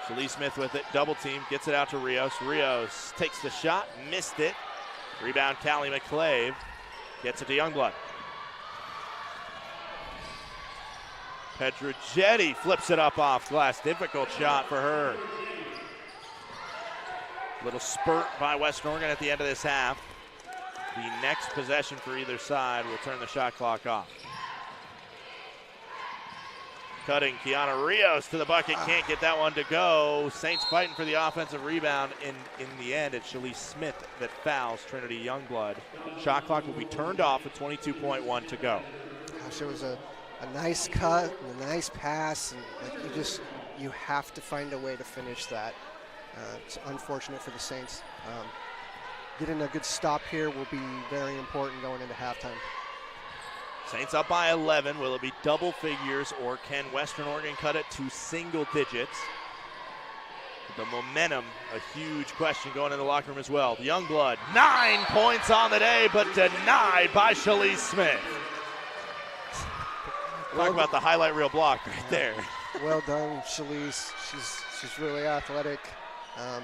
Shalise Smith with it, double team, gets it out to Rios. Rios takes the shot, missed it. Rebound, Callie McClave, gets it to Youngblood. Pedrogetti flips it up off glass. Difficult shot for her. Little spurt by Western Oregon at the end of this half. The next possession for either side will turn the shot clock off. Cutting, Kiana Rios to the bucket, can't get that one to go. Saints fighting for the offensive rebound. In the end, it's Shalise Smith that fouls Trinity Youngblood. Shot clock will be turned off with 22.1 to go.
Gosh, it was a nice cut and a nice pass, and you have to find a way to finish that. It's unfortunate for the Saints. Getting a good stop here will be very important going into halftime.
Saints up by 11. Will it be double figures, or can Western Oregon cut it to single digits? The momentum, a huge question going in the locker room as well. The Youngblood, 9 points on the day, but denied by Shalise Smith. Talk about the highlight reel block right there.
Well done, Shalise. She's really athletic. And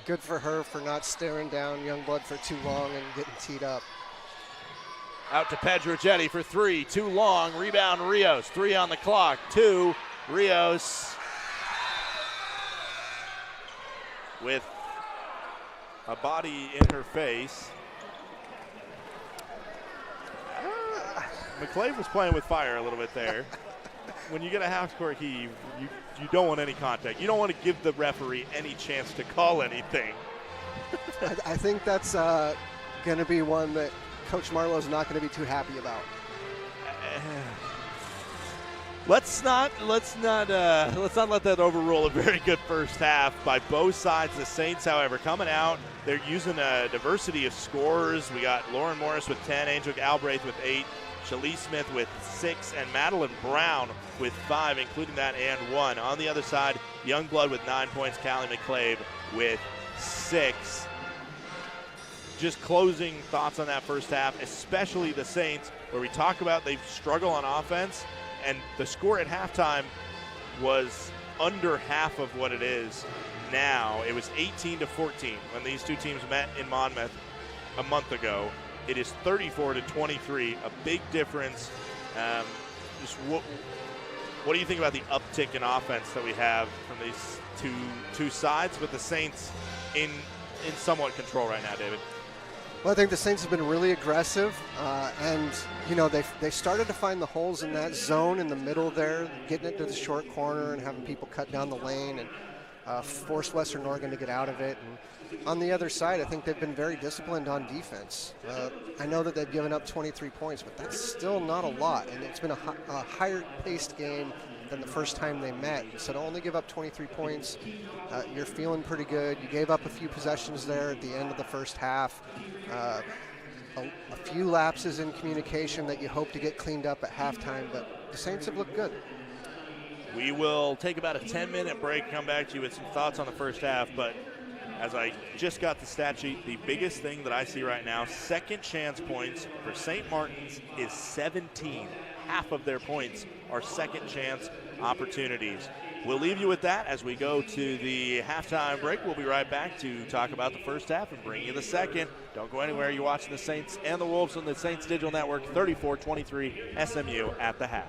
good for her for not staring down Youngblood for too long and getting teed up.
Out to Pedrogetti for three, too long. Rebound Rios, 3 on the clock. 2, Rios with a body in her face. McClave was playing with fire a little bit there. When you get a half-court heave, you don't want any contact. You don't want to give the referee any chance to call anything.
I think that's going to be one that Coach Marlowe's not going to be too happy about.
Let's not let that overrule a very good first half by both sides. The Saints, however, coming out, they're using a diversity of scorers. We got Lauren Morris with 10, Angel Galbraith with 8, Shalise Smith with 6, and Madeline Brown with 5, including that and 1. On the other side, Youngblood with 9 points, Callie McClave with 6. Just closing thoughts on that first half, especially the Saints, where we talk about they struggle on offense, and the score at halftime was under half of what it is now. It was 18-14 when these two teams met in Monmouth a month ago. It is 34-23, a big difference. Just what do you think about the uptick in offense that we have from these two sides, with the Saints in somewhat control right now, David?
Well, I think the Saints have been really aggressive, and they started to find the holes in that zone in the middle there, getting it to the short corner and having people cut down the lane and force Western Oregon to get out of it. And on the other side, I think they've been very disciplined on defense. I know that they've given up 23 points, but that's still not a lot, and it's been a higher-paced game than the first time they met. So to only give up 23 points, you're feeling pretty good. You gave up a few possessions there at the end of the first half. A few lapses in communication that you hope to get cleaned up at halftime, but the Saints have looked good.
We will take about a 10-minute break, come back to you with some thoughts on the first half, but as I just got the stat sheet, the biggest thing that I see right now, second chance points for St. Martin's is 17. Half of their points are second chance opportunities. We'll leave you with that as we go to the halftime break. We'll be right back to talk about the first half and bring you the second. Don't go anywhere. You're watching the Saints and the Wolves on the Saints Digital Network, 34-23 SMU at the half.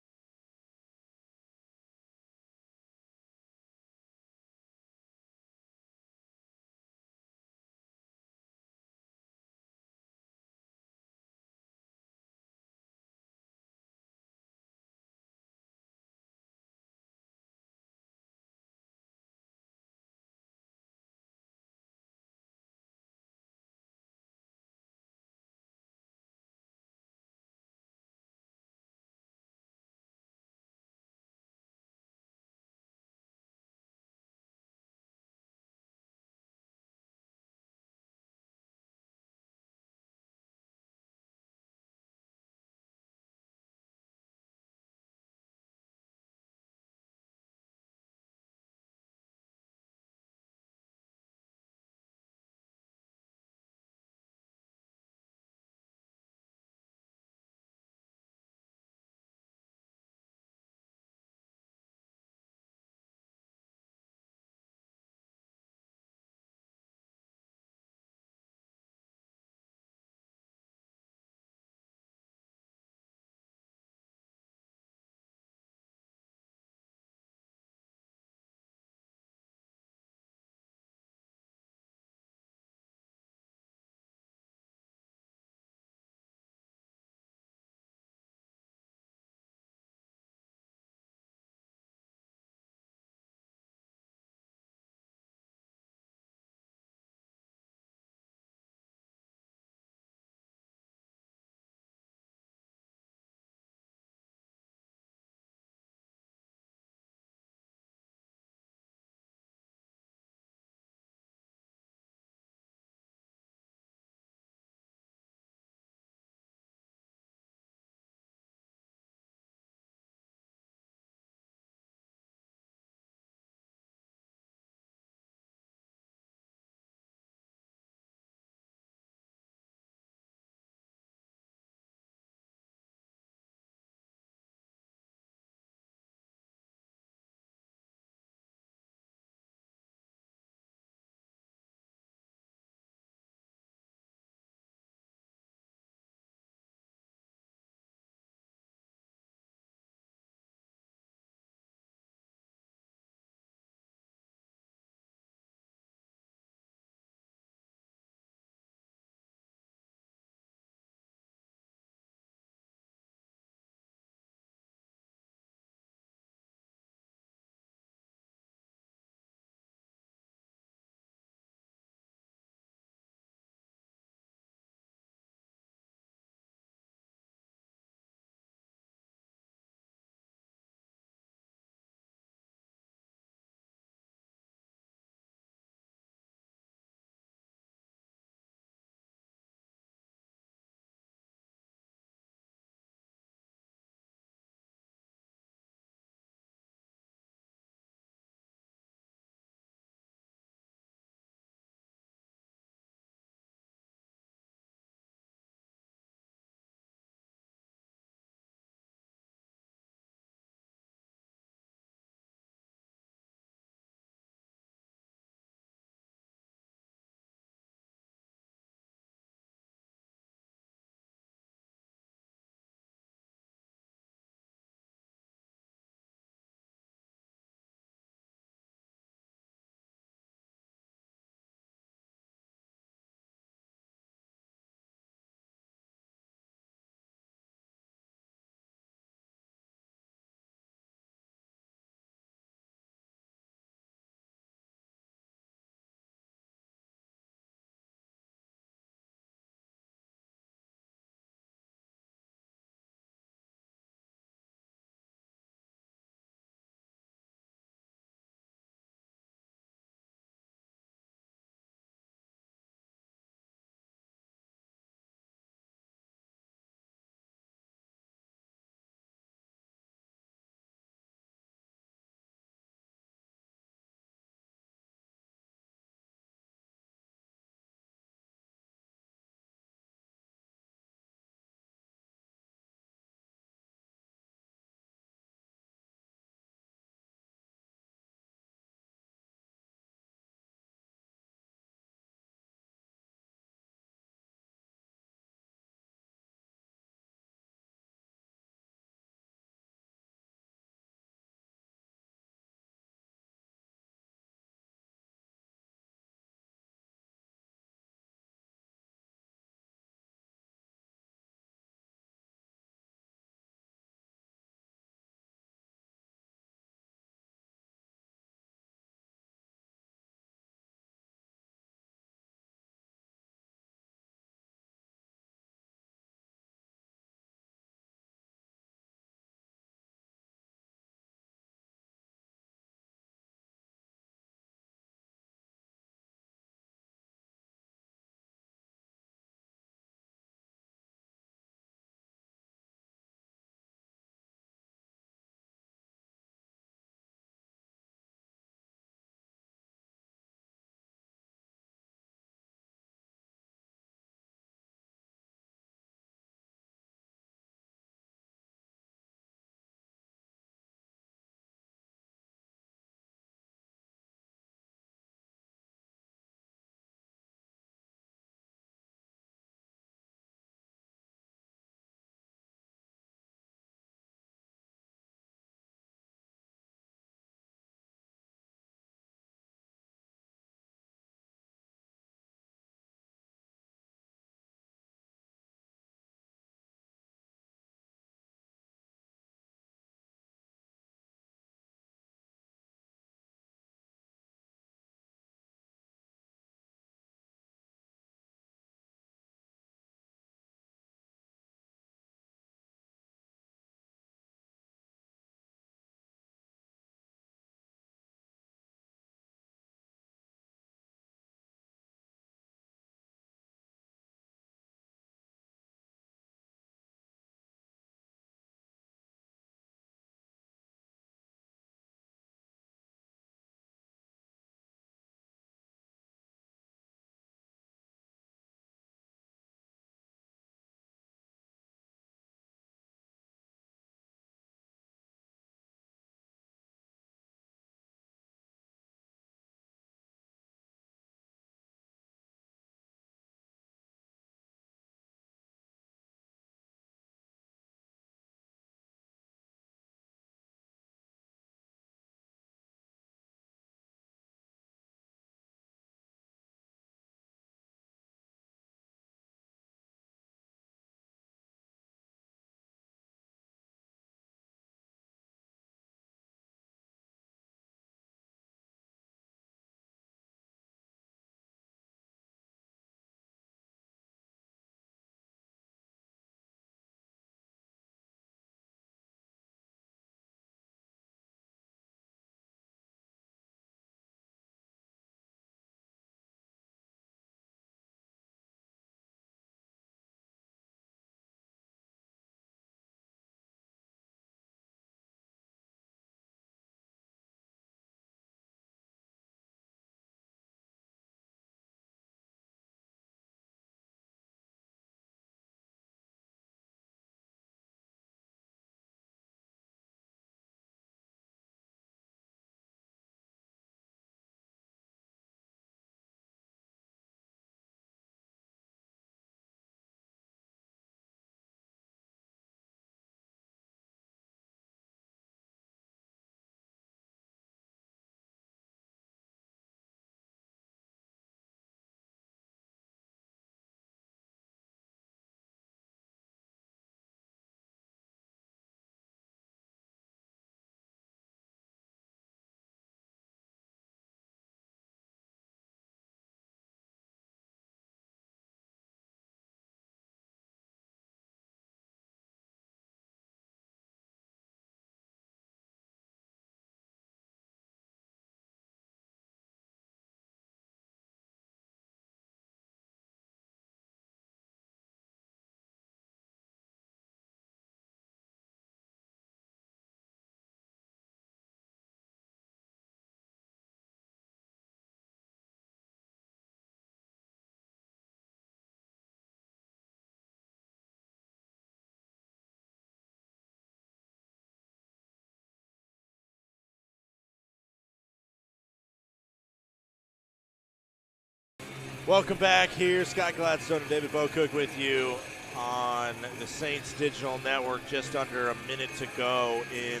Welcome back here. Scott Gladstone and David Bocook with you on the Saints Digital Network. Just under a minute to go in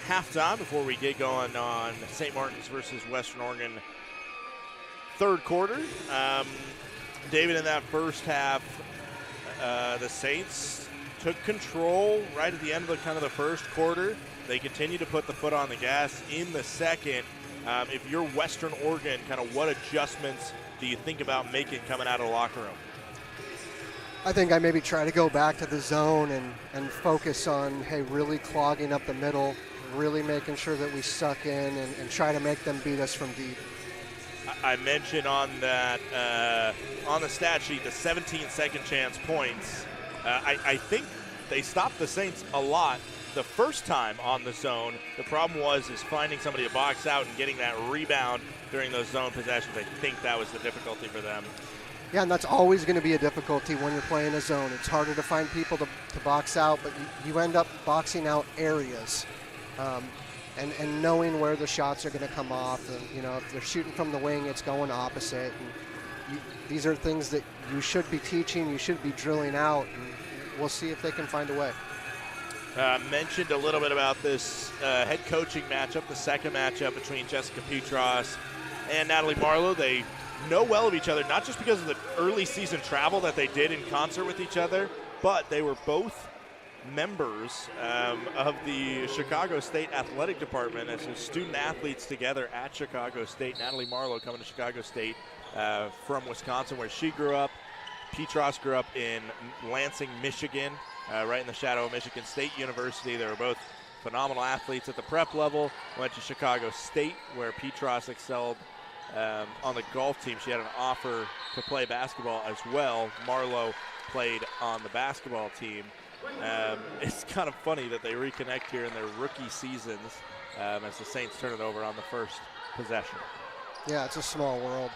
halftime before we get going on St. Martin's versus Western Oregon third quarter. David, in that first half, the Saints took control right at the end of the first quarter. They continue to put the foot on the gas in the second. If you're Western Oregon, kind of what adjustments do you think about making coming out of the locker room?
I think I maybe try to go back to the zone and focus on, hey, really clogging up the middle, really making sure that we suck in and try to make them beat us from deep.
I mentioned on that on the stat sheet the 17 second chance points. I think they stopped the Saints a lot the first time on the zone. The problem is finding somebody to box out and getting that rebound during those zone possessions. I think that was the difficulty for them.
Yeah, and that's always going to be a difficulty when you're playing a zone. It's harder to find people to box out, but you end up boxing out areas and knowing where the shots are going to come off. And, if they're shooting from the wing, it's going opposite. And these are things that you should be teaching, you should be drilling out, and we'll see if they can find a way.
Mentioned a little bit about this head coaching matchup, the second matchup between Jessica Petros and Natalie Marlowe. They know well of each other, not just because of the early season travel that they did in concert with each other, but they were both members of the Chicago State Athletic Department as student athletes together at Chicago State. Natalie Marlowe coming to Chicago State from Wisconsin, where she grew up. Petros grew up in Lansing, Michigan, right in the shadow of Michigan State University. They were both phenomenal athletes at the prep level. Went to Chicago State, where Petros excelled on the golf team. She had an offer to play basketball as well. Marlowe played on the basketball team. It's kind of funny that they reconnect here in their rookie seasons as the Saints turn it over on the first possession.
Yeah, it's a small world.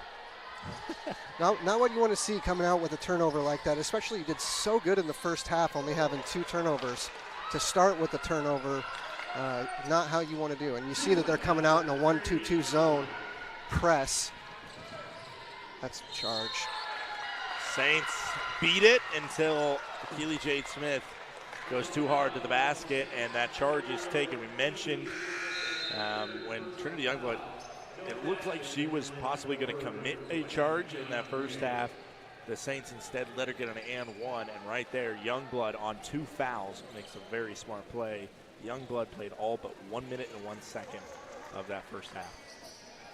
Not what you want to see coming out with a turnover like that, especially you did so good in the first half, only having 2 turnovers. To start with a turnover, not how you want to do. And you see that they're coming out in a 1-2-2 zone press. That's a charge.
Saints beat it until Keely Jade Smith goes too hard to the basket, and that charge is taken. We mentioned when Trinity Youngblood, it looked like she was possibly going to commit a charge in that first half. The Saints instead let her get an and one, and right there, Youngblood on 2 fouls makes a very smart play. Youngblood played all but 1 minute and 1 second of that first half.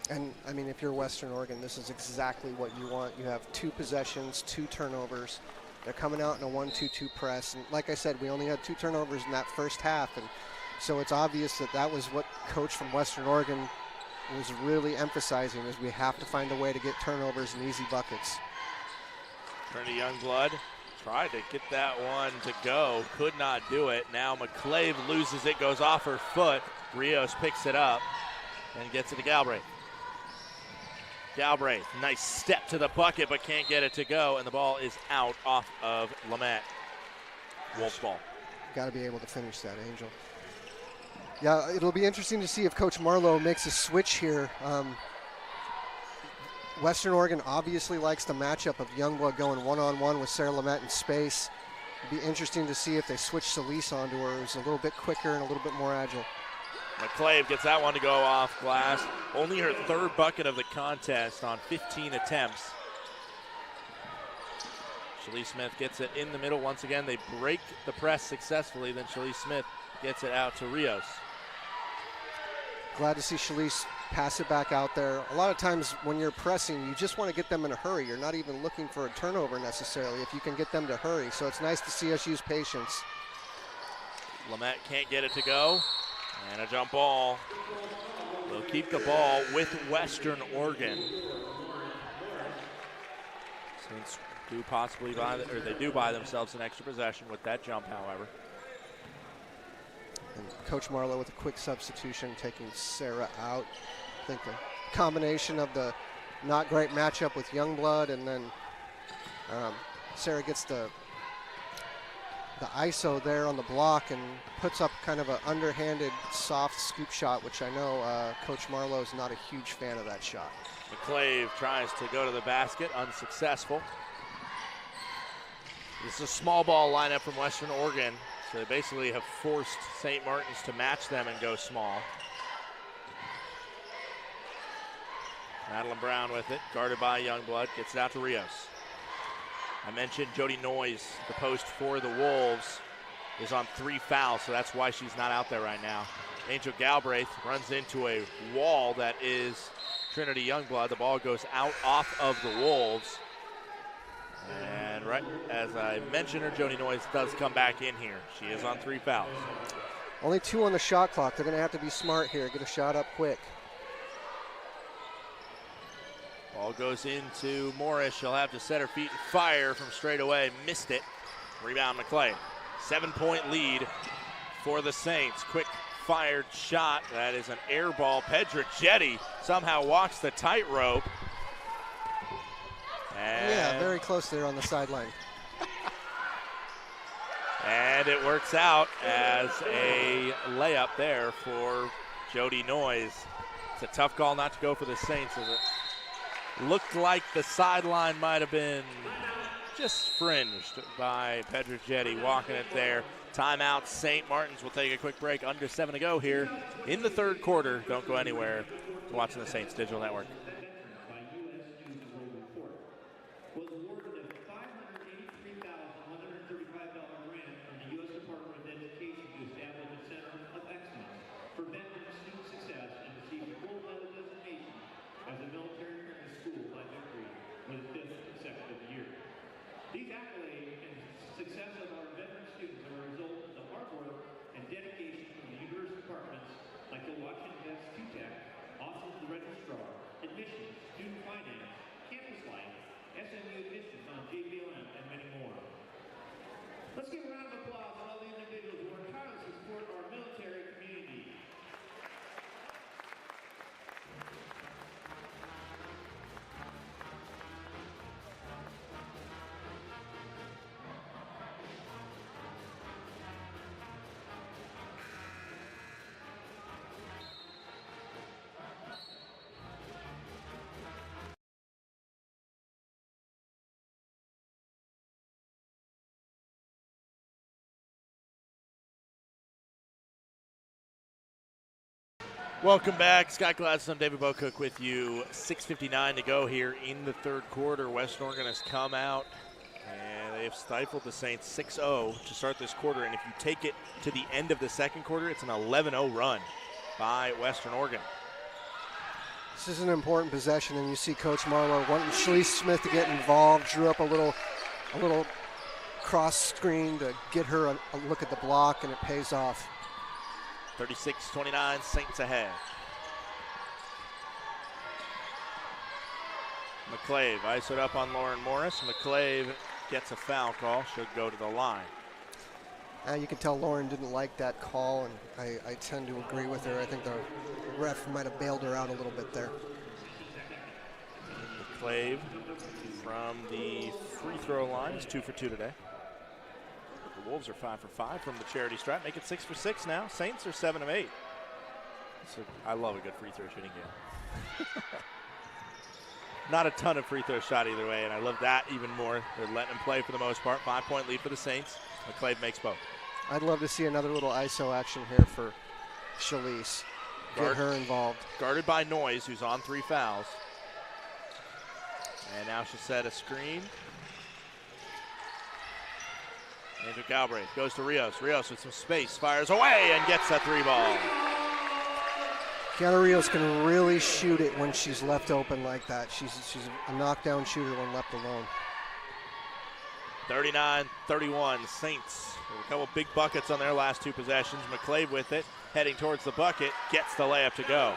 And, I mean, if you're Western Oregon, this is exactly what you want. You have 2 possessions, 2 turnovers. They're coming out in a 1-2-2 press. And like I said, we only had 2 turnovers in that first half. And so it's obvious that was what coach from Western Oregon was really emphasizing, is we have to find a way to get turnovers and easy buckets.
Trinity Youngblood tried to get that one to go, could not do it. Now McClave loses it, goes off her foot. Rios picks it up and gets it to Galbraith. Galbraith, nice step to the bucket, but can't get it to go, and the ball is out off of Lamette. Wolves ball.
Got to be able to finish that, Angel. Yeah, it'll be interesting to see if Coach Marlowe makes a switch here. Western Oregon obviously likes the matchup of Youngblood going one-on-one with Sarah Lamette in space. It'd be interesting to see if they switch Celise onto her, who's a little bit quicker and a little bit more agile.
McClave gets that one to go off glass. Only her 3rd bucket of the contest on 15 attempts. Shalise Smith gets it in the middle once again. They break the press successfully. Then Shalise Smith gets it out to Rios.
Glad to see Shalise pass it back out there. A lot of times when you're pressing, you just want to get them in a hurry. You're not even looking for a turnover necessarily if you can get them to hurry. So it's nice to see us use patience.
Lamette can't get it to go. And a jump ball. They'll keep the ball with Western Oregon. Saints do possibly they do buy themselves an extra possession with that jump, however.
And Coach Marlowe with a quick substitution, taking Sarah out. I think a combination of the not great matchup with Youngblood, and then Sarah gets the the ISO there on the block and puts up kind of an underhanded, soft scoop shot, which I know Coach Marlowe is not a huge fan of that shot.
McClave tries to go to the basket, unsuccessful. This is a small ball lineup from Western Oregon, so they basically have forced St. Martin's to match them and go small. Madeline Brown with it, guarded by Youngblood, gets it out to Rios. I mentioned Jody Noyes, the post for the Wolves, is on 3 fouls, so that's why she's not out there right now. Angel Galbraith runs into a wall that is Trinity Youngblood. The ball goes out off of the Wolves. And right as I mentioned her, Jody Noyes does come back in here. She is on 3 fouls.
Only 2 on the shot clock. They're going to have to be smart here, get a shot up quick.
Ball goes into Morris. She'll have to set her feet and fire from straight away. Missed it. Rebound McClay. 7-point lead for the Saints. Quick fired shot. That is an air ball. Pedrichetti somehow walks the tightrope.
Yeah, very close there on the sideline.
And it works out as a layup there for Jody Noyes. It's a tough call not to go for the Saints, as it looked like the sideline might have been just fringed by Pedrichetti walking it there. Timeout. St. Martin's will take a quick break. Under 7 to go here in the third quarter. Don't go anywhere. You're watching the Saints Digital Network.
These accolades and success of our veteran students are a result of the hard work and dedication from the university departments like the Washington Vets QTech, Office of the Registrar, Admissions, Student Finance, Campus Life, SMU Admissions on JBLM, and many more. Let's give a round of applause for all the individuals who work tirelessly to support our military community.
Welcome back. Scott Gladstone, David Bocook with you. 6:59 to go here in the third quarter. Western Oregon has come out and they have stifled the Saints 6-0 to start this quarter. And if you take it to the end of the second quarter, it's an 11-0 run by Western Oregon.
This is an important possession, and you see Coach Marlowe wanting Shalise Smith to get involved, drew up a little cross screen to get her a look at the block, and it pays off.
36-29, Saints ahead. McClave ISO'd up on Lauren Morris. McClave gets a foul call, should go to the line.
You can tell Lauren didn't like that call, and I tend to agree with her. I think the ref might have bailed her out a little bit there.
McClave from the free throw line is 2 for 2 today. The Wolves are 5 for 5 from the charity stripe. Make it 6 for 6 now. Saints are 7 of 8. So I love a good free throw shooting game. Not a ton of free throw shot either way, and I love that even more. They're letting him play for the most part. 5-point lead for the Saints. McClave makes both.
I'd love to see another little ISO action here for Shalise. Get her involved.
Guarded by Noyes, who's on 3 fouls. And now she'll set a screen. Angel Galbraith goes to Rios. Rios with some space, fires away and gets a 3 ball.
Kiana Rios can really shoot it when she's left open like that. She's a knockdown shooter when left alone.
39-31, Saints. A couple big buckets on their last 2 possessions. McClave with it, heading towards the bucket, gets the layup to go.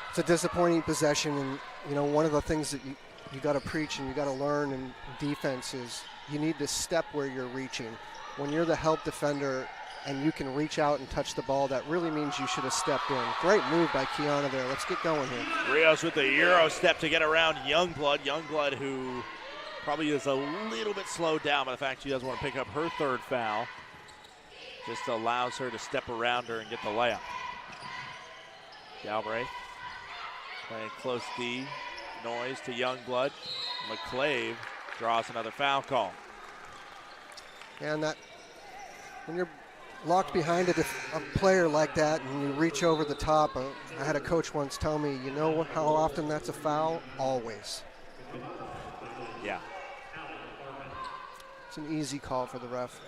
It's a disappointing possession, and you know, one of the things that you got to preach and you got to learn in defense is you need to step where you're reaching. When you're the help defender and you can reach out and touch the ball, that really means you should have stepped in. Great move by Kiana there. Let's get going here.
Rios with the Euro step to get around Youngblood. Youngblood, who probably is a little bit slowed down by the fact she doesn't want to pick up her third foul. Just allows her to step around her and get the layup. Galbraith playing close D. Noise to Youngblood. McClave draws another foul call.
And that, when you're locked behind a player like that and you reach over the top, I had a coach once tell me, you know how often that's a foul? Always.
Yeah.
It's an easy call for the ref.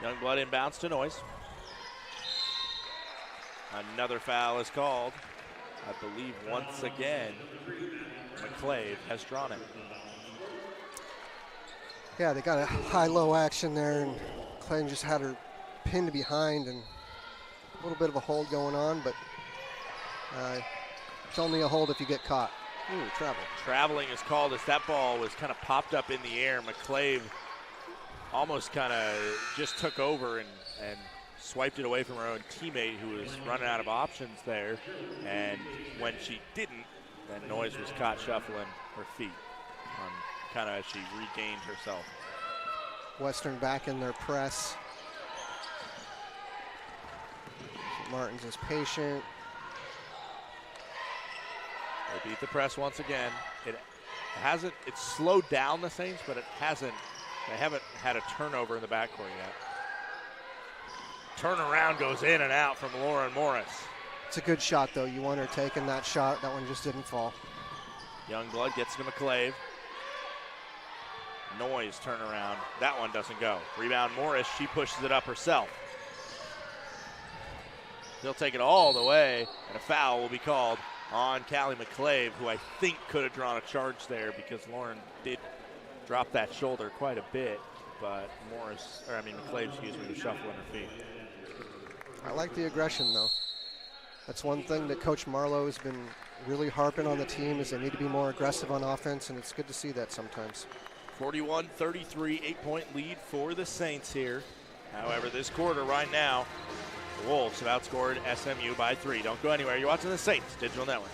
Youngblood inbounds to Noise. Another foul is called. I believe once again, McClave has drawn it.
Yeah, they got a high-low action there, and Clayton just had her pinned behind and a little bit of a hold going on, but it's only a hold if you get caught. Ooh, travel.
Traveling is called as that ball was kind of popped up in the air. McClave almost kind of just took over and swiped it away from her own teammate who was running out of options there. And when she didn't, then Noise was caught shuffling her feet kind of as she regained herself.
Western back in their press. Martins is patient.
They beat the press once again. It's slowed down the Saints, but they haven't had a turnover in the backcourt yet. Turnaround goes in and out from Lauren Morris.
It's a good shot, though. You want her taking that shot. That one just didn't fall.
Youngblood gets to McClave. Noise turnaround. That one doesn't go. Rebound Morris. She pushes it up herself. They'll take it all the way, and a foul will be called on Callie McClave, who I think could have drawn a charge there because Lauren did drop that shoulder quite a bit, but McClave, was shuffling her feet.
I like the aggression, though. That's one thing that Coach Marlowe has been really harping on the team is they need to be more aggressive on offense, and it's good to see that sometimes.
41-33, 8-point lead for the Saints here. However, this quarter right now, the Wolves have outscored SMU by 3. Don't go anywhere. You're watching the Saints Digital Network.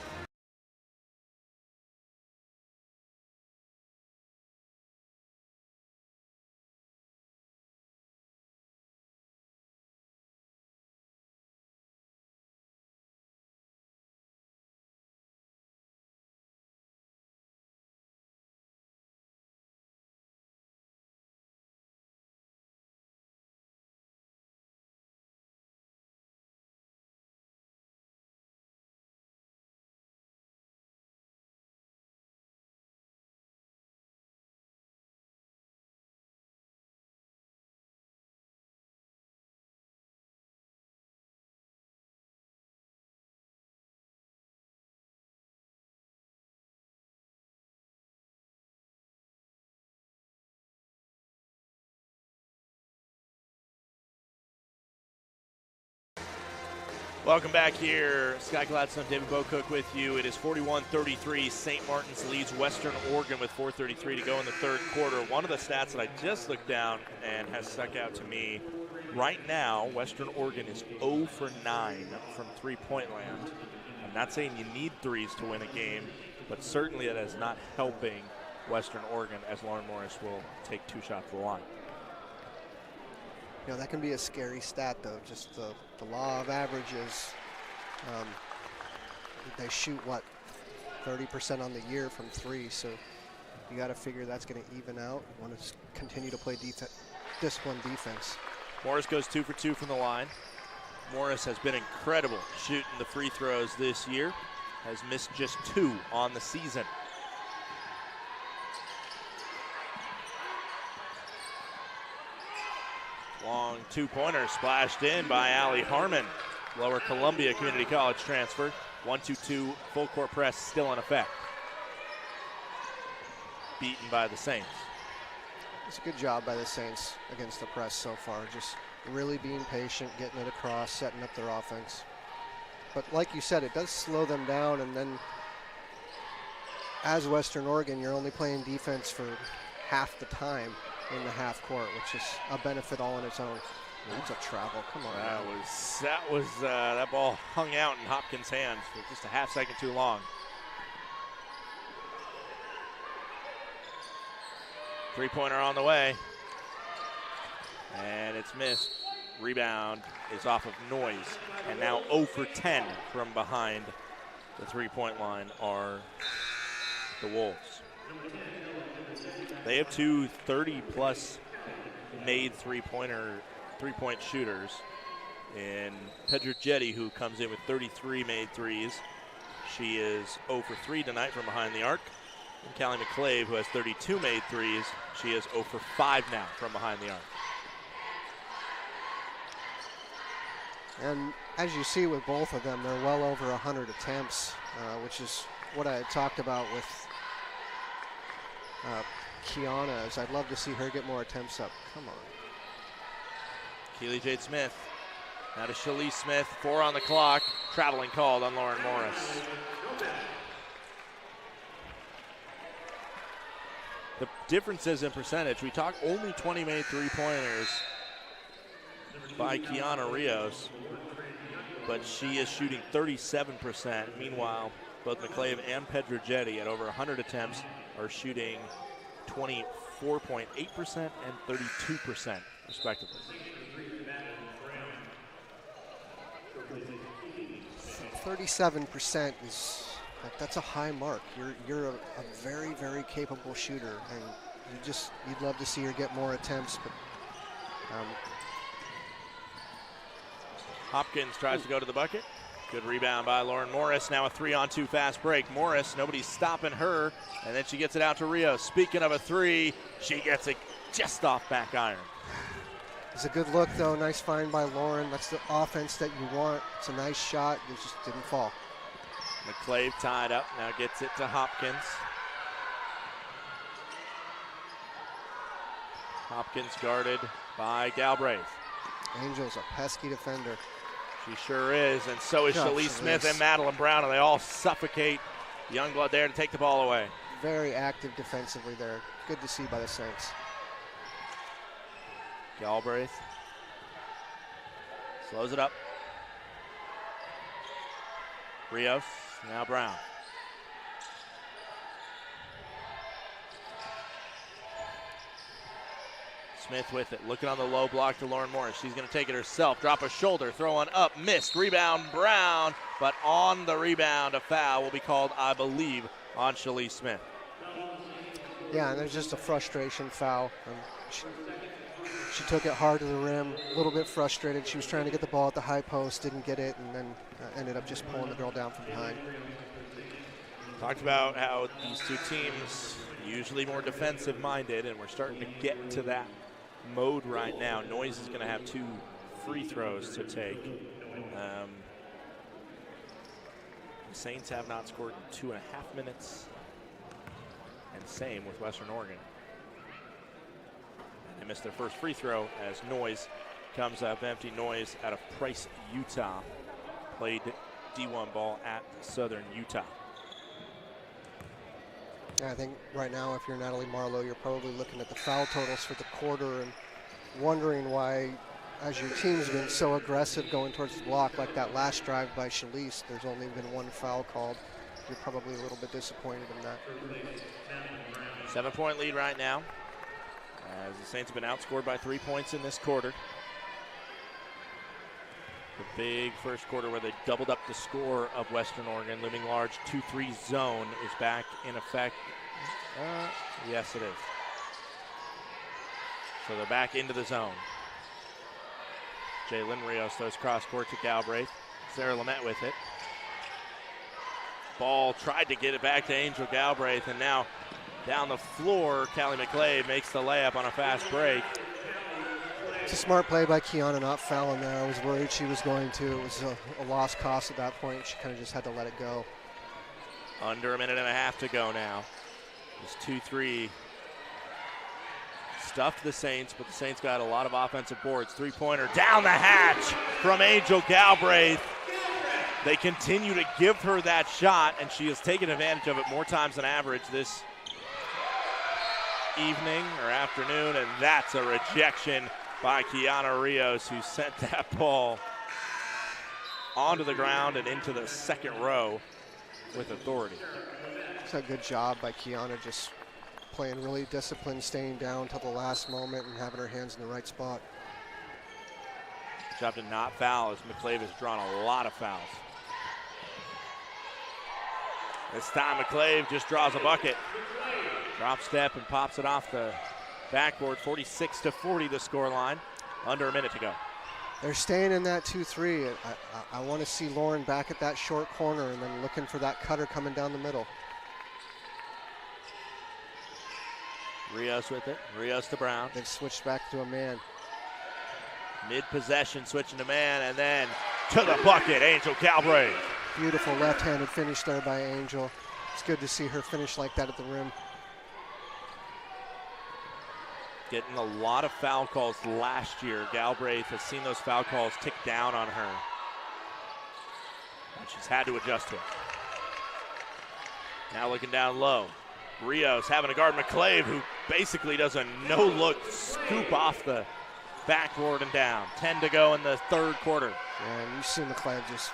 Welcome back here. Scott Gladstone, David Bocook with you. It is 41-33. St. Martin's leads Western Oregon with 4:33 to go in the third quarter. One of the stats that I just looked down and has stuck out to me, right now, Western Oregon is 0 for 9 from three-point land. I'm not saying you need threes to win a game, but certainly it is not helping Western Oregon as Lauren Morris will take 2 shots to the line.
You know, that can be a scary stat, though. Just the law of averages. They shoot, 30% on the year from 3, so you got to figure that's going to even out. You want to continue to play disciplined defense.
Morris goes 2 for 2 from the line. Morris has been incredible shooting the free throws this year. Has missed just 2 on the season. Long 2-pointer splashed in by Allie Harmon. Lower Columbia Community College transfer. 1-2-2 full court press still in effect. Beaten by the Saints.
It's a good job by the Saints against the press so far. Just really being patient, getting it across, setting up their offense. But like you said, it does slow them down, and then as Western Oregon, you're only playing defense for half the time in the half court, which is a benefit all on its own. That's a travel. Come on.
That ball hung out in Hopkins' hands for just a half second too long. Three-pointer on the way. And it's missed. Rebound is off of Noise. And now 0 for 10 from behind the three-point line are the Wolves. They have two 30-plus made three-point shooters in Pedrogetti, who comes in with 33 made threes. She is 0 for 3 tonight from behind the arc. And Callie McClave, who has 32 made threes, she is 0 for 5 now from behind the arc.
And as you see with both of them, they're well over 100 attempts, which is what I had talked about with Kiana, is I'd love to see her get more attempts up. Come on.
Keely Jade Smith. Now to Shalise Smith, 4 on the clock. Traveling called on Lauren Morris. The differences in percentage, we talk only 20 made three-pointers by Kiana Rios, but she is shooting 37%. Meanwhile, both McClave and Pedrogetti at over 100 attempts are shooting 24.8% and 32% respectively.
37% is, that's a high mark. You're a very, very capable shooter, and you'd love to see her get more attempts, but
Hopkins tries to go to the bucket. Good rebound by Lauren Morris. Now a 3-on-2 fast break. Morris, nobody's stopping her, and then she gets it out to Rios. Speaking of a three, she gets it just off back iron.
It's a good look, though. Nice find by Lauren. That's the offense that you want. It's a nice shot. It just didn't fall.
McClave tied up. Now gets it to Hopkins. Hopkins guarded by Galbraith.
Angel's a pesky defender.
She sure is, and so is Shalise Smith and Madeline Brown, and they all suffocate Youngblood there to take the ball away.
Very active defensively there. Good to see by the Saints.
Galbraith slows it up. Rios, now Brown. Smith with it, looking on the low block to Lauren Morris. She's going to take it herself, drop a shoulder, throw one up, missed. Rebound Brown, but on the rebound, a foul will be called, I believe, on Shalise Smith.
Yeah, and there's just a frustration foul. She took it hard to the rim, a little bit frustrated. She was trying to get the ball at the high post, didn't get it, and then ended up just pulling the girl down from behind.
Talked about how these two teams usually more defensive-minded, and we're starting to get to that mode right now. Noise is going to have 2 free throws to take. The Saints have not scored in 2.5 minutes, and same with Western Oregon. They missed their first free throw as Noise comes up empty. Noise out of Price, Utah. Played D1 ball at Southern Utah.
I think right now, if you're Natalie Marlowe, you're probably looking at the foul totals for the quarter and wondering why, as your team's been so aggressive going towards the block, like that last drive by Shalise, there's only been 1 foul called. You're probably a little bit disappointed in that.
7-point lead right now, as the Saints have been outscored by 3 points in this quarter. The big first quarter where they doubled up the score of Western Oregon, looming large 2-3 zone is back in effect. Yes, it is. So they're back into the zone. Jalen Rios throws cross court to Galbraith. Sarah Lamette with it. Ball tried to get it back to Angel Galbraith, and now down the floor, Callie McClave makes the layup on a fast break.
It's a smart play by Kiana not fouling there. I was worried she was going to. It was a lost cause at that point. She kind of just had to let it go.
Under a minute and a half to go now. Just 2-3. Stuffed the Saints, but the Saints got a lot of offensive boards. Three-pointer down the hatch from Angel Galbraith. They continue to give her that shot, and she has taken advantage of it more times than average this evening or afternoon, and that's a rejection by Kiana Rios, who sent that ball onto the ground and into the second row with authority.
It's a good job by Kiana just playing really disciplined, staying down till the last moment and having her hands in the right spot.
Good job to not foul, as McClave has drawn a lot of fouls. This time McClave just draws a bucket. Drop step and pops it off the backboard. 46-40 the score line. Under a minute to go.
They're staying in that 2-3. I want to see Lauren back at that short corner and then looking for that cutter coming down the middle.
Rios with it. Rios to Brown.
They've switched back to a man.
Mid-possession, switching to man, and then to the bucket, Angel Galbraith.
Beautiful left-handed finish there by Angel. It's good to see her finish like that at the rim.
Getting a lot of foul calls last year. Galbraith has seen those foul calls tick down on her, and she's had to adjust to it. Now looking down low. Rios having to guard McClave, who basically does a no-look scoop off the backboard and down. 10 to go in the third quarter.
And you see McClave just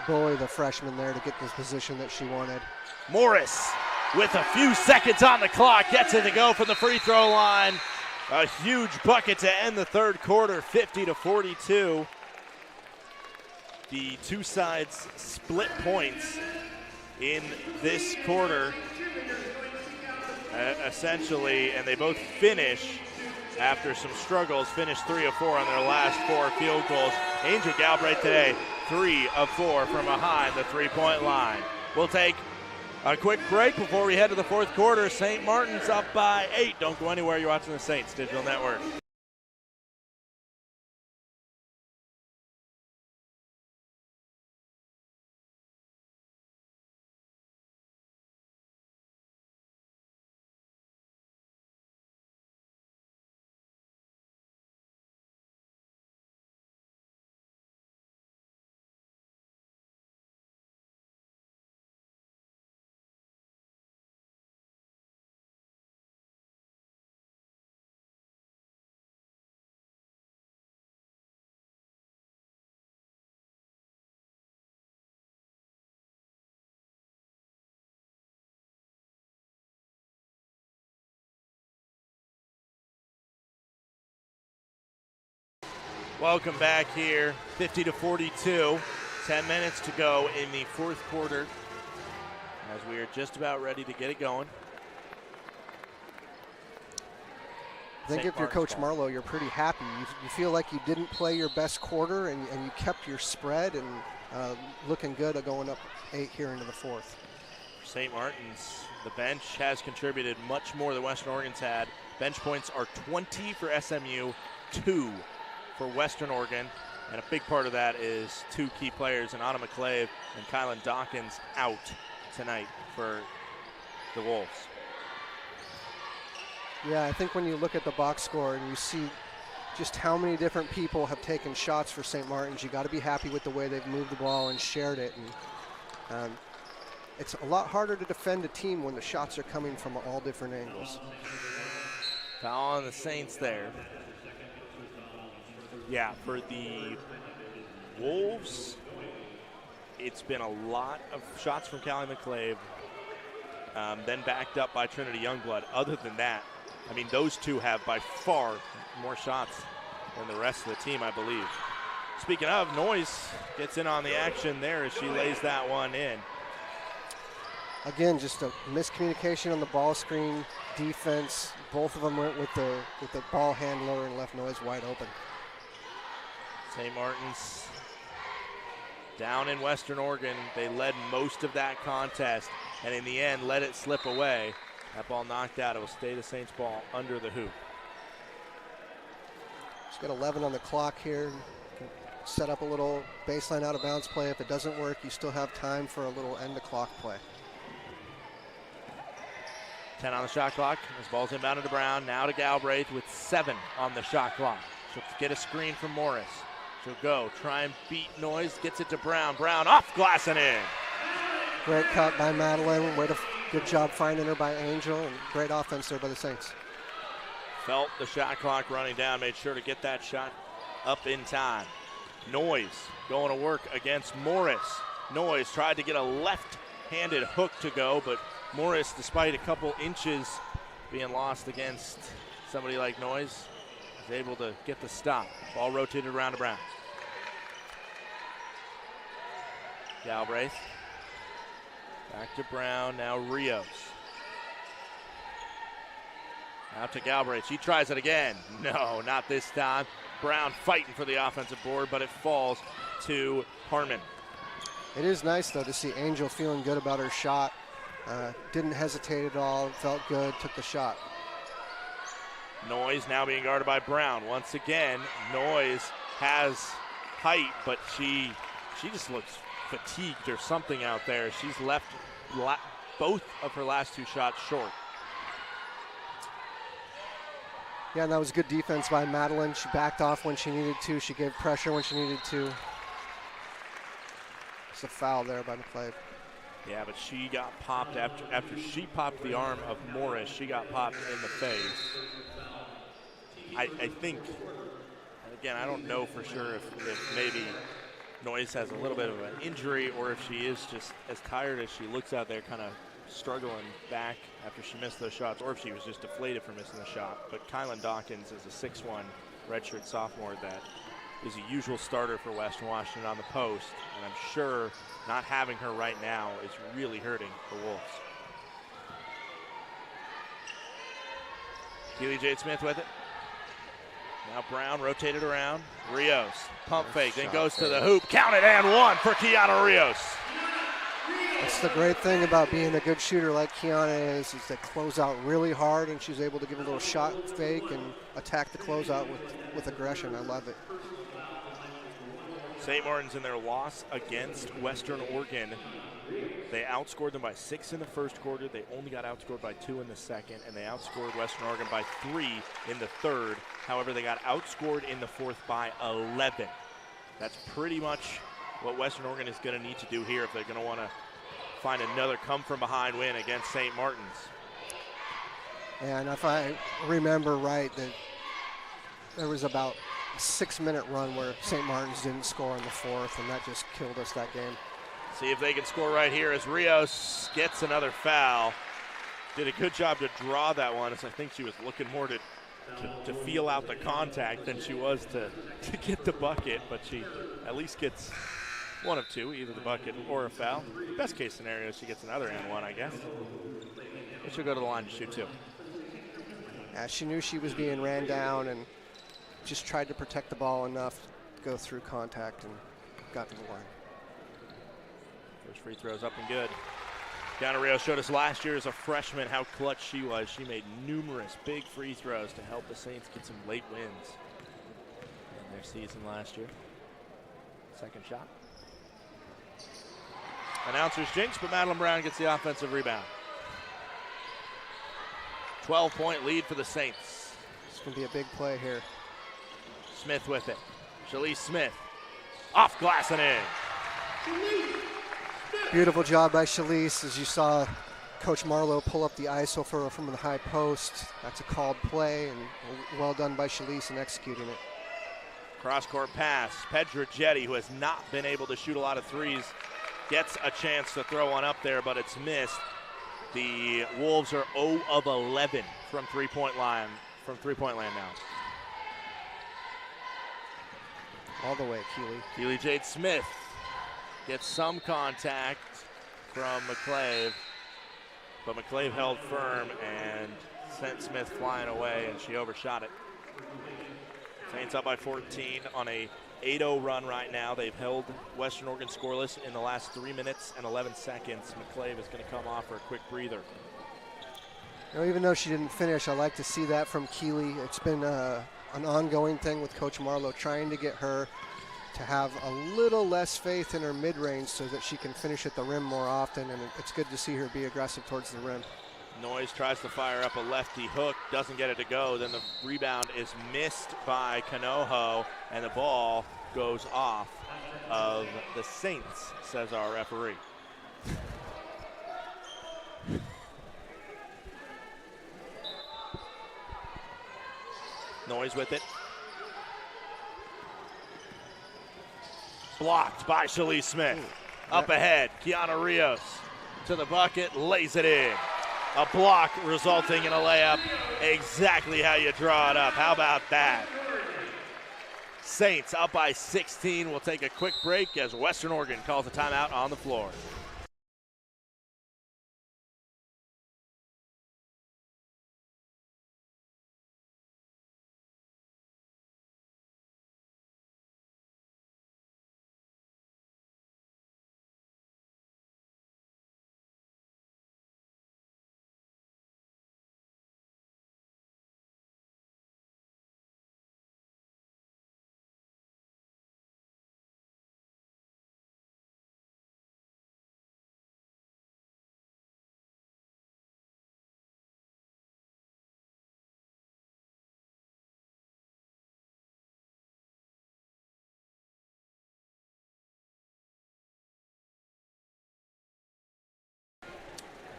bully the freshman there to get this position that she wanted.
Morris, with a few seconds on the clock, gets it to go from the free throw line. A huge bucket to end the third quarter, 50-42. The two sides split points in this quarter, essentially, and they both finish after some struggles, finished 3 of 4 on their last 4 field goals. Angel Galbraith today, 3 of 4 from behind the three-point line. We'll take a quick break before we head to the fourth quarter. St. Martin's up by 8. Don't go anywhere. You're watching the Saints Digital Network. Welcome back here, 50-42. 10 minutes to go in the fourth quarter as we are just about ready to get it going.
I think if you're Coach Marlowe, you're pretty happy. You feel like you didn't play your best quarter and you kept your spread and looking good at going up 8 here into the fourth.
For St. Martin's, the bench has contributed much more than Western Oregon's had. Bench points are 20 for SMU, 2 for Western Oregon, and a big part of that is 2 key players, and Anna McClave and Kylan Dawkins out tonight for the Wolves.
Yeah, I think when you look at the box score and you see just how many different people have taken shots for St. Martin's, you got to be happy with the way they've moved the ball and shared it. And it's a lot harder to defend a team when the shots are coming from all different angles.
Foul on the Saints there. Yeah, for the Wolves, it's been a lot of shots from Callie McClave, then backed up by Trinity Youngblood. Other than that, I mean, those two have by far more shots than the rest of the team, I believe. Speaking of, Noyes gets in on the action there as she lays that one in.
Again, just a miscommunication on the ball screen, defense. Both of them went with the ball handler and left Noyes wide open.
St. Martin's down in Western Oregon. They led most of that contest and in the end let it slip away. That ball knocked out. It will stay the Saints ball under the hoop.
Just got 11 on the clock here. Set up a little baseline out of bounds play. If it doesn't work, you still have time for a little end the clock play.
10 on the shot clock. This ball's inbounded to Brown. Now to Galbraith with 7 on the shot clock. She'll get a screen from Morris. She'll go, try and beat Noyes, gets it to Brown. Brown off glass and in.
Great cut by Madeline. Good job finding her by Angel, and great offense there by the Saints.
Felt the shot clock running down, made sure to get that shot up in time. Noyes going to work against Morris. Noyes tried to get a left-handed hook to go, but Morris, despite a couple inches being lost against somebody like Noyes is able to get the stop. Ball rotated around to Brown. Galbraith. Back to Brown, now Rios. Out to Galbraith, she tries it again. No, not this time. Brown fighting for the offensive board, but it falls to Harmon.
It is nice, though, to see Angel feeling good about her shot. Didn't hesitate at all, felt good, took the shot.
Noyes now being guarded by Brown. Once again, Noyes has height, but she just looks fatigued or something out there. She's left both of her last 2 shots short.
Yeah, and that was good defense by Madeline. She backed off when she needed to. She gave pressure when she needed to. It's a foul there by McClave.
Yeah, but she got popped after she popped the arm of Morris. She got popped in the face. I think, again, I don't know for sure if maybe Noyes has a little bit of an injury or if she is just as tired as she looks out there kind of struggling back after she missed those shots, or if she was just deflated for missing the shot. But Kylan Dawkins is a 6'1" redshirt sophomore that is a usual starter for Western Washington on the post, and I'm sure not having her right now is really hurting the Wolves. Keely Jade Smith with it. Now Brown rotated around. Rios, pump fake, then goes to the hoop. Counted and one for Kiana Rios.
That's the great thing about being a good shooter like Kiana is they close out really hard, and she's able to give a little shot fake and attack the closeout with aggression. I love it.
St. Martin's in their loss against Western Oregon. They outscored them by 6 in the first quarter. They only got outscored by 2 in the second, and they outscored Western Oregon by 3 in the third. However, they got outscored in the fourth by 11. That's pretty much what Western Oregon is going to need to do here if they're going to want to find another come-from-behind win against St. Martin's.
And if I remember right, that there was about a 6-minute run where St. Martin's didn't score in the fourth, and that just killed us that game.
See if they can score right here as Rios gets another foul. Did a good job to draw that one, as I think she was looking more to feel out the contact than she was to get the bucket, but she at least gets one of 2, either the bucket or a foul. Best case scenario, she gets another and one, I guess. But she'll go to the line to shoot 2.
Yeah, she knew she was being ran down and just tried to protect the ball enough to go through contact and got to the line.
First free throw's up and good. Kiana Rios showed us last year as a freshman how clutch she was. She made numerous big free throws to help the Saints get some late wins in their season last year. Second shot. Announcers jinx, but Madeline Brown gets the offensive rebound. 12-point lead for the Saints.
It's going to be a big play here.
Smith with it. Shalise Smith. Off glass and in.
Beautiful job by Shalise, as you saw Coach Marlowe pull up the ISO for her from the high post. That's a called play, and well done by Shalise in executing it.
Cross-court pass. Pedra Jetty, who has not been able to shoot a lot of threes, gets a chance to throw one up there, but it's missed. The Wolves are 0 of 11 from three-point land now.
All the way, Keely.
Keely Jade Smith gets some contact from McClave, but McClave held firm and sent Smith flying away, and she overshot it. Saints up by 14 on a 8-0 run right now. They've held Western Oregon scoreless in the last 3 minutes and 11 seconds. McClave is going to come off for a quick breather.
You know, even though she didn't finish, I like to see that from Keely. It's been an ongoing thing with Coach Marlowe, trying to get her to have a little less faith in her mid-range so that she can finish at the rim more often, and it's good to see her be aggressive towards the rim.
Noyes tries to fire up a lefty hook, doesn't get it to go. Then the rebound is missed by Kanoho, and the ball goes off of the Saints, says our referee. Noyes with it. Blocked by Shalise Smith. Up ahead, Kiana Rios to the bucket, lays it in. A block resulting in a layup. Exactly how you draw it up. How about that? Saints up by 16. We'll take a quick break as Western Oregon calls a timeout on the floor.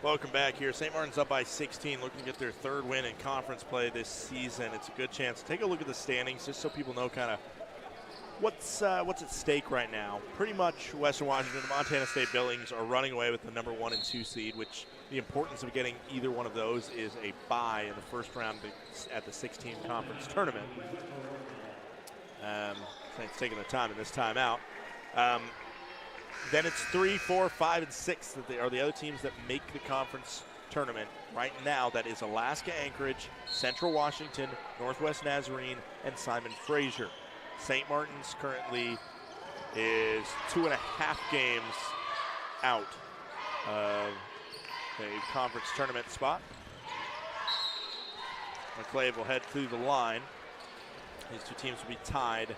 Welcome back here. St. Martin's up by 16, looking to get their third win in conference play this season. It's a good chance to take a look at the standings just so people know kind of what's at stake right now. Pretty much Western Washington and Montana State Billings are running away with the number 1 and 2 seed, which the importance of getting either one of those is a bye in the first round at the 16 conference tournament. Saints taking their time in this timeout. Then it's 3, 4, 5, and 6 that are the other teams that make the conference tournament. Right now, that is Alaska Anchorage, Central Washington, Northwest Nazarene, and Simon Fraser. St. Martin's currently is 2.5 games out of a conference tournament spot. McClave will head through the line. These two teams will be tied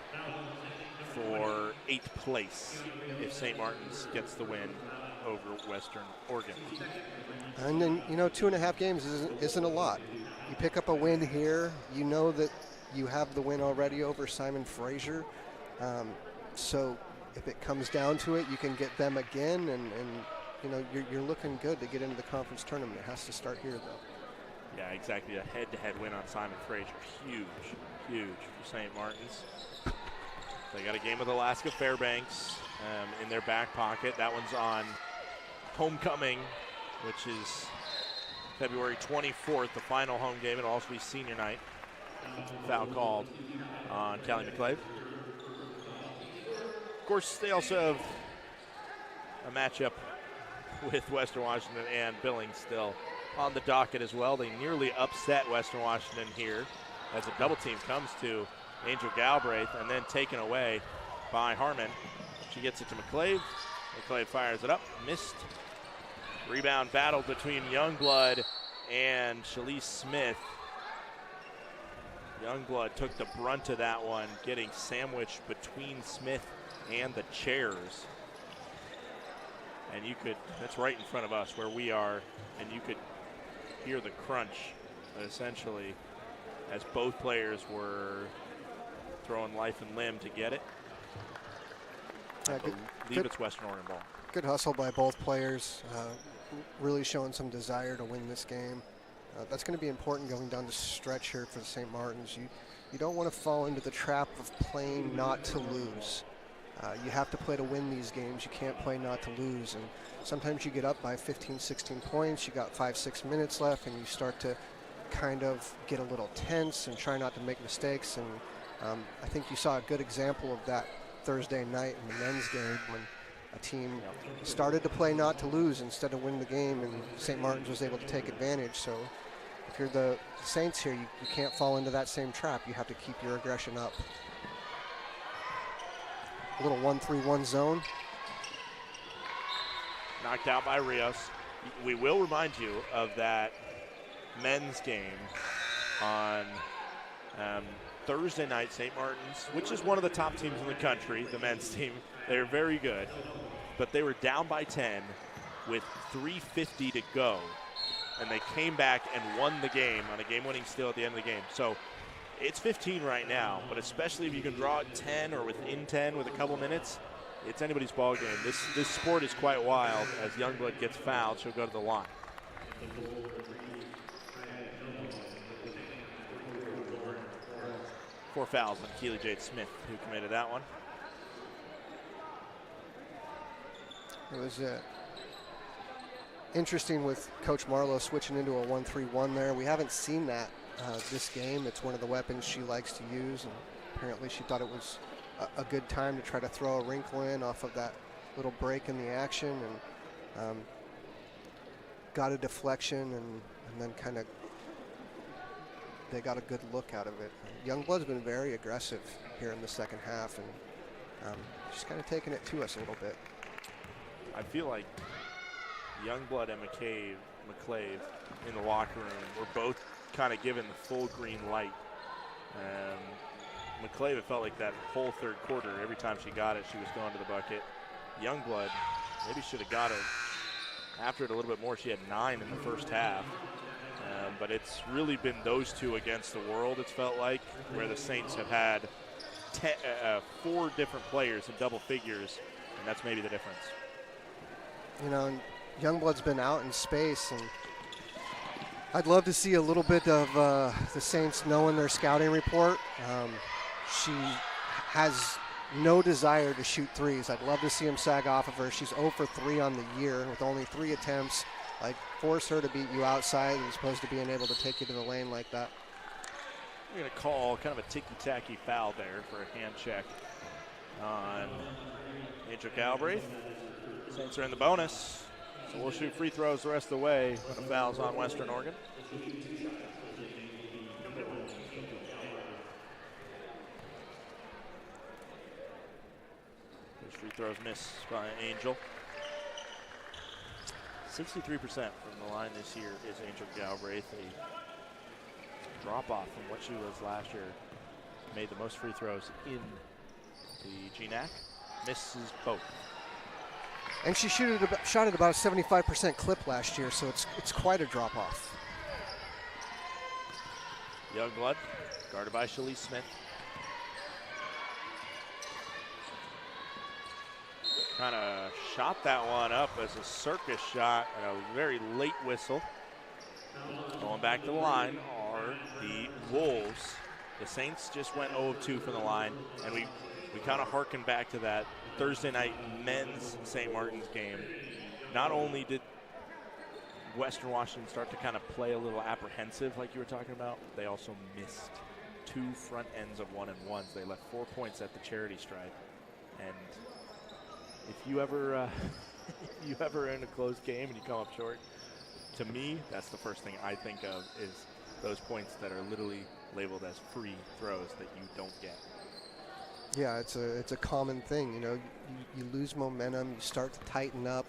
for 8th place if St. Martin's gets the win over Western Oregon.
And then, 2.5 games isn't a lot. You pick up a win here, you know that you have the win already over Simon Fraser. So if it comes down to it, you can get them again, and you're looking good to get into the conference tournament. It has to start here, though.
Yeah, exactly. A head-to-head win on Simon Fraser. Huge for St. Martin's. They got a game with Alaska Fairbanks in their back pocket. That one's on homecoming, which is February 24th, the final home game. It'll also be senior night. Foul called on Callie McClave. Of course, they also have a matchup with Western Washington and Billings still on the docket as well. They nearly upset Western Washington here as a double team comes to Angel Galbraith and then taken away by Harmon. She gets it to McClave. McClave fires it up, missed. Rebound battle between Youngblood and Shalise Smith. Youngblood took the brunt of that one, getting sandwiched between Smith and the chairs. And that's right in front of us where we are, and you could hear the crunch essentially as both players were throwing life and limb to get it. I believe it's Western Oregon ball.
Good hustle by both players, really showing some desire to win this game. That's going to be important going down the stretch here for the St. Martins. You don't want to fall into the trap of playing not to lose. You have to play to win these games. You can't play not to lose. And sometimes you get up by 15, 16 points. You got 5, 6 minutes left, and you start to kind of get a little tense and try not to make mistakes. And I think you saw a good example of that Thursday night in the men's game when a team started to play not to lose instead of win the game, and St. Martin's was able to take advantage. So if you're the Saints here, you can't fall into that same trap. You have to keep your aggression up. A little 1-3-1 zone.
Knocked out by Rios. We will remind you of that men's game on Thursday night. St. Martin's, which is one of the top teams in the country, the men's team. They're very good, but they were down by 10 with 3:50 to go, and they came back and won the game on a game-winning steal at the end of the game. So it's 15 right now, but especially if you can draw it 10 or within 10 with a couple minutes, it's anybody's ball game. This sport is quite wild. As Youngblood gets fouled, she'll go to the line. Four fouls on Keely Jade Smith, who committed that one.
It was interesting with Coach Marlowe switching into a 1-3-1 there. We haven't seen that this game. It's one of the weapons she likes to use, and apparently she thought it was a good time to try to throw a wrinkle in off of that little break in the action, and got a deflection, and then kind of they got a good look out of it. Youngblood's been very aggressive here in the second half, and she's kind of taking it to us a little bit.
I feel like Youngblood and McClave in the locker room were both kind of given the full green light. McClave, it felt like that whole third quarter, every time she got it, she was going to the bucket. Youngblood maybe should have got it after it a little bit more. She had 9 in the first half. But it's really been those two against the world, it's felt like, where the Saints have had 4 different players in double figures, and that's maybe the difference.
You know, Youngblood's been out in space, and I'd love to see a little bit of the Saints knowing their scouting report. She has no desire to shoot threes. I'd love to see him sag off of her. She's 0 for 3 on the year with only 3 attempts. Like, force her to beat you outside as opposed to being able to take you to the lane like that.
We're going to call kind of a ticky-tacky foul there for a hand check on Angel Galbraith. Saints are in the bonus, so we'll shoot free throws the rest of the way when the foul's on Western Oregon. Those free throws missed by Angel. 63% from the line this year is Angel Galbraith, a drop-off from what she was last year. Made the most free throws in the GNAC, misses both.
And she shot at about a 75% clip last year, so it's quite a drop-off.
Youngblood, guarded by Shalise Smith. Kind of shot that one up as a circus shot and a very late whistle. Going back to the line are the Wolves. The Saints just went 0-2 from the line, and we kind of harken back to that Thursday night men's St. Martin's game. Not only did Western Washington start to kind of play a little apprehensive like you were talking about, they also missed 2 front ends of 1-and-1s. They left 4 points at the charity stripe. And if you ever are in a close game and you come up short, to me, that's the first thing I think of is those points that are literally labeled as free throws that you don't get.
Yeah, it's a common thing. You know, you lose momentum, you start to tighten up.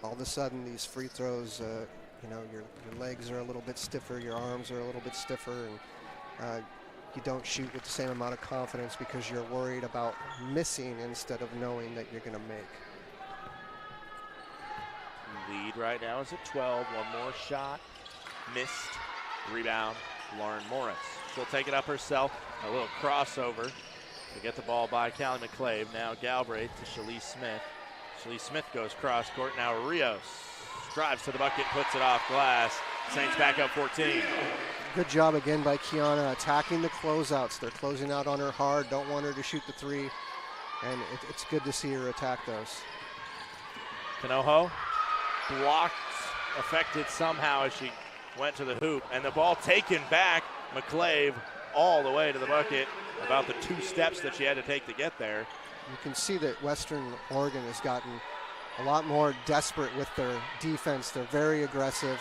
All of a sudden, these free throws, you know, your legs are a little bit stiffer, your arms are a little bit stiffer, and you don't shoot with the same amount of confidence because you're worried about missing instead of knowing that you're going to make.
Lead right now is at 12. One more shot. Missed. Rebound, Lauren Morris. She'll take it up herself. A little crossover to get the ball by Callie McClave. Now Galbraith to Shalise Smith. Shalise Smith goes cross court. Now Rios drives to the bucket, puts it off glass. Saints back up 14.
Good job again by Kiana attacking the closeouts. They're closing out on her hard. Don't want her to shoot the 3. And it's good to see her attack those.
Canojo blocked, affected somehow as she went to the hoop. And the ball taken back. McClave all the way to the bucket. About the 2 steps that she had to take to get there.
You can see that Western Oregon has gotten a lot more desperate with their defense. They're very aggressive.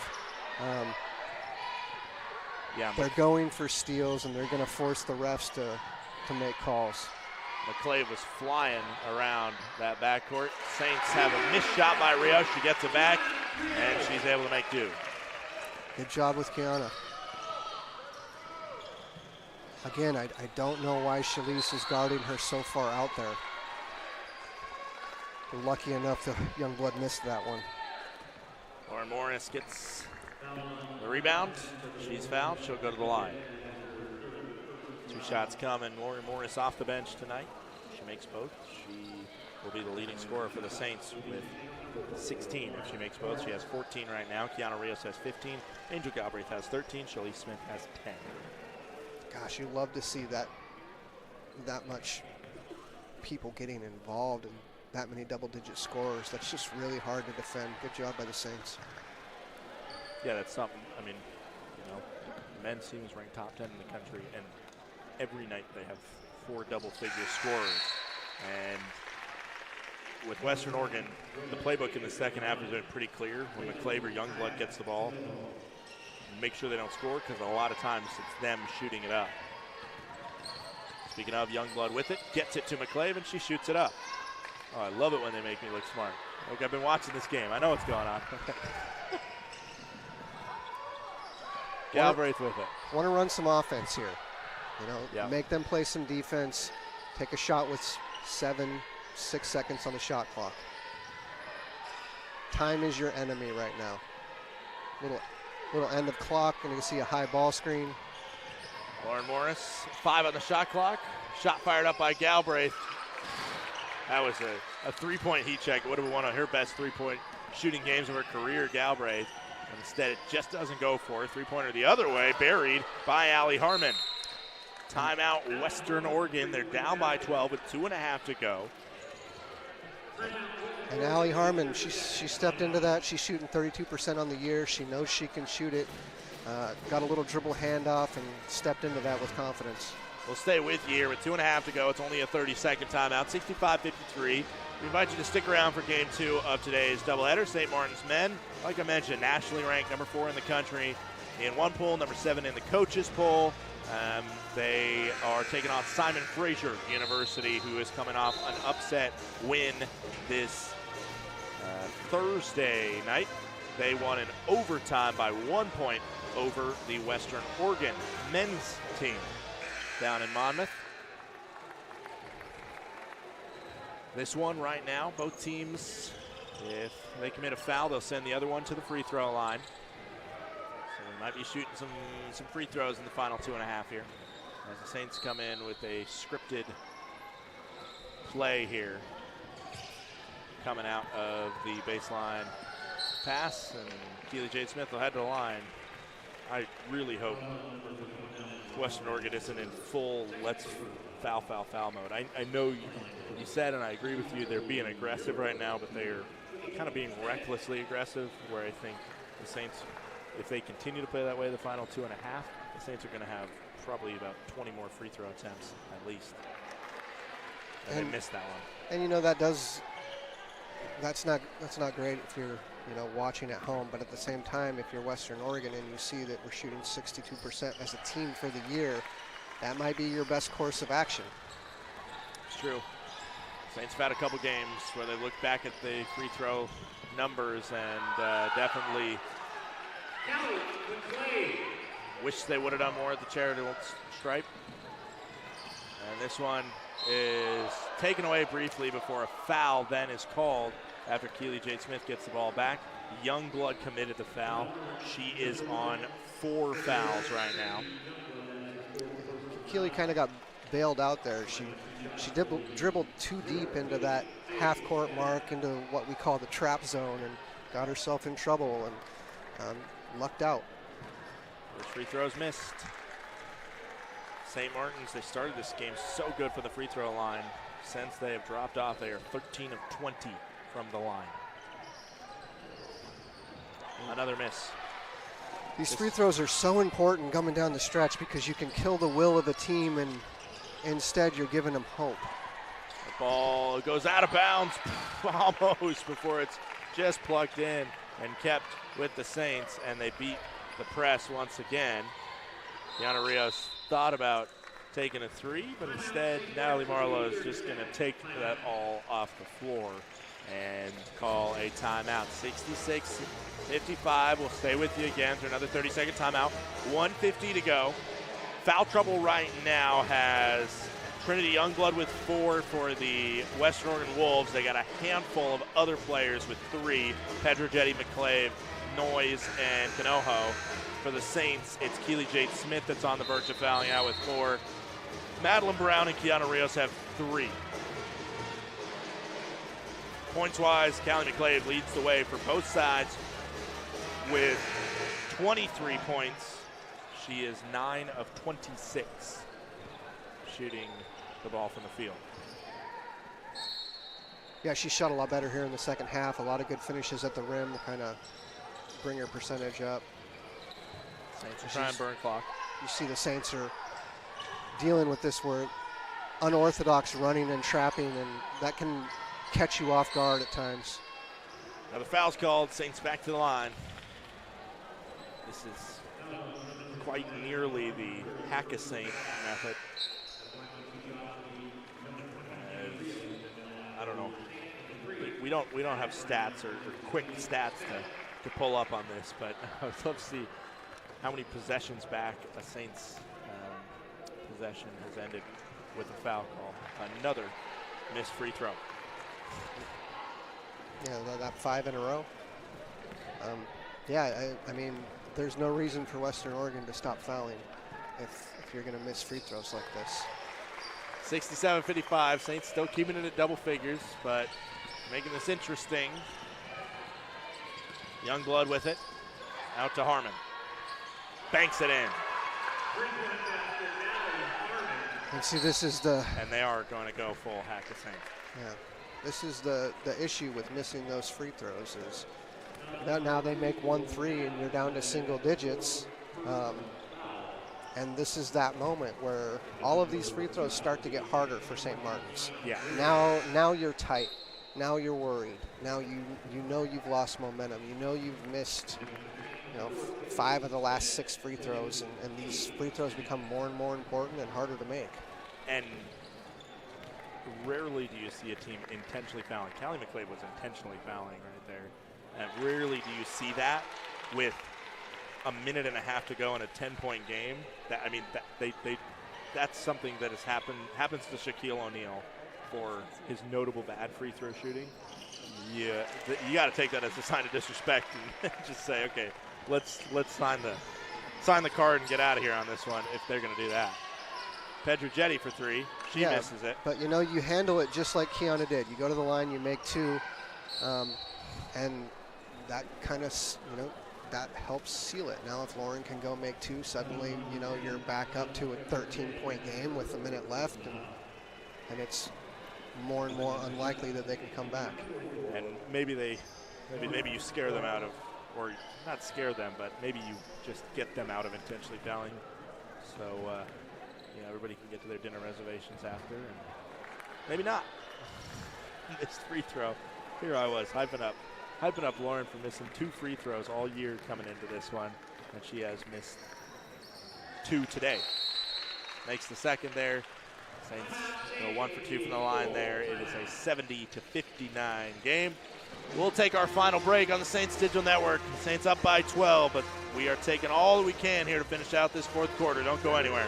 They're going for steals, and they're going to force the refs to make calls.
McClave was flying around that backcourt. Saints have a missed shot by Rios. She gets it back, and she's able to make do.
Good job with Kiana. Again, I don't know why Shalise is guarding her so far out there. We're lucky enough that Youngblood missed that one.
Lauren Morris gets the rebound. She's fouled. She'll go to the line. 2 shots coming. Lauren Morris off the bench tonight. She makes both. She will be the leading scorer for the Saints with 16 if she makes both. She has 14 right now. Kiana Rios has 15. Angel Galbraith has 13. Shalise Smith has 10.
Gosh, you love to see that much people getting involved and that many double-digit scorers. That's just really hard to defend. Good job by the Saints.
yeah, that's something. I mean, the men's team is ranked top 10 in the country, and every night they have 4 double-figure scorers. And with Western Oregon, the playbook in the second half has been pretty clear. When McClave or Youngblood gets the ball, make sure they don't score, because a lot of times it's them shooting it up. Speaking of, Youngblood with it, gets it to McClave, and she shoots it up. Oh, I love it when they make me look smart. Look, I've been watching this game. I know what's going on. Galbraith with it.
Want to run some offense here.
Yeah.
Make them play some defense. Take a shot with 6 seconds on the shot clock. Time is your enemy right now. Little end of clock, and you can see a high ball screen.
Lauren Morris, 5 on the shot clock. Shot fired up by Galbraith. That was a 3-point heat check. It would have been one of her best 3-point shooting games of her career, Galbraith. And instead, it just doesn't go for her. 3-pointer the other way, buried by Allie Harmon. Timeout, Western Oregon. They're down by 12 with 2.5 to go.
And Allie Harmon, she stepped into that. She's shooting 32% on the year. She knows she can shoot it. Got a little dribble handoff and stepped into that with confidence.
We'll stay with you here with 2.5 to go. It's only a 30-second timeout, 65-53. We invite you to stick around for game 2 of today's doubleheader. St. Martin's men, like I mentioned, nationally ranked number 4 in the country in one poll, number 7 in the coaches poll. They are taking on Simon Fraser University, who is coming off an upset win this Thursday night. They won in overtime by 1 point over the Western Oregon men's team down in Monmouth. This one right now, both teams, if they commit a foul, they'll send the other one to the free throw line. So we might be shooting some free throws in the final 2.5 here, as the Saints come in with a scripted play here. Coming out of the baseline pass, and Keely Jade Smith will head to the line. I really hope Western Oregon isn't in full let's foul mode. I know you said, and I agree with you, they're being aggressive right now, but they're kind of being recklessly aggressive, where I think the Saints, if they continue to play that way the final 2.5, the Saints are going to have probably about 20 more free throw attempts at least. And they missed that one.
And that's not great if you're watching at home, but at the same time, if you're Western Oregon and you see that we're shooting 62% as a team for the year, that might be your best course of action.
It's true. Saints have had a couple games where they look back at the free throw numbers and definitely wish they would have done more at the charitable stripe. And this one is taken away briefly before a foul then is called after Keely Jade Smith gets the ball back. Youngblood committed the foul. She is on 4 fouls right now.
Keely kind of got bailed out there. She dribbled too deep into that half-court mark, into what we call the trap zone, and got herself in trouble and lucked out.
First free throws missed. St. Martin's, they started this game so good for the free throw line. Since they have dropped off, they are 13 of 20 from the line. Another miss.
These free throws are so important coming down the stretch, because you can kill the will of a team, and instead you're giving them hope.
The ball goes out of bounds almost before it's just plugged in and kept with the Saints, and they beat the press once again. Deanna Rios thought about taking a 3, but instead Natalie Marlowe is just going to take that all off the floor and call a timeout. 66-55. We'll stay with you again for another 30-second timeout. 1:50 to go. Foul trouble right now has Trinity Youngblood with 4 for the Western Oregon Wolves. They got a handful of other players with 3. Pedro Jetty, McClave, Noyes, and Canojo. For the Saints, it's Keely Jade Smith that's on the verge of fouling out with 4. Madeline Brown and Kiana Rios have 3. Points-wise, Callie McClave leads the way for both sides with 23 points. She is 9 of 26 shooting the ball from the field.
Yeah, she shot a lot better here in the second half. A lot of good finishes at the rim to kind of bring her percentage up.
Saints are trying to burn clock.
You see the Saints are dealing with this where unorthodox running and trapping, and that can catch you off guard at times.
Now the foul's called. Saints back to the line. This is quite nearly the hack-a-Saint method. I don't know. We don't have stats or quick stats to pull up on this, but I would love to see how many possessions back a Saints possession has ended with a foul call. Another missed free throw.
Yeah, that 5 in a row. I mean, there's no reason for Western Oregon to stop fouling if you're going to miss free throws like this.
67-55, Saints still keeping it at double figures, but making this interesting. Youngblood with it, out to Harmon. Banks it in.
And see, this is the...
And they are going to go full hack-a-Saint.
Yeah, this is the issue with missing those free throws is now they make 1-3 and you're down to single digits. And this is that moment where all of these free throws start to get harder for St. Martin's.
Yeah.
Now you're tight. Now you're worried. Now you know you've lost momentum. You know you've missed 5 of the last 6 free throws, and these free throws become more and more important and harder to make.
And rarely do you see a team intentionally fouling. Callie McClave was intentionally fouling right there. And rarely do you see that with a minute and a half to go in a 10-point game. That's something that happens to Shaquille O'Neal for his notable bad free throw shooting. Yeah, you got to take that as a sign of disrespect and just say, okay, let's sign the card and get out of here on this one if they're going to do that. Pedrogetti for 3. She misses it.
But you handle it just like Kiana did. You go to the line, you make 2, and that kind of that helps seal it. Now if Lauren can go make 2, suddenly you're back up to a 13-point game with a minute left, and it's more and more unlikely that they can come back.
And maybe you scare them out of, or not scare them, but maybe you just get them out of intentionally fouling. So everybody can get to their dinner reservations after, and maybe not. This free throw. Here I was hyping up Lauren for missing 2 free throws all year coming into this one, and she has missed 2 today. Makes the second there. Saints go 1 for 2 from the line there. It is a 70-59 game. We'll take our final break on the Saints Digital Network. The Saints up by 12, but we are taking all that we can here to finish out this 4th quarter. Don't go anywhere.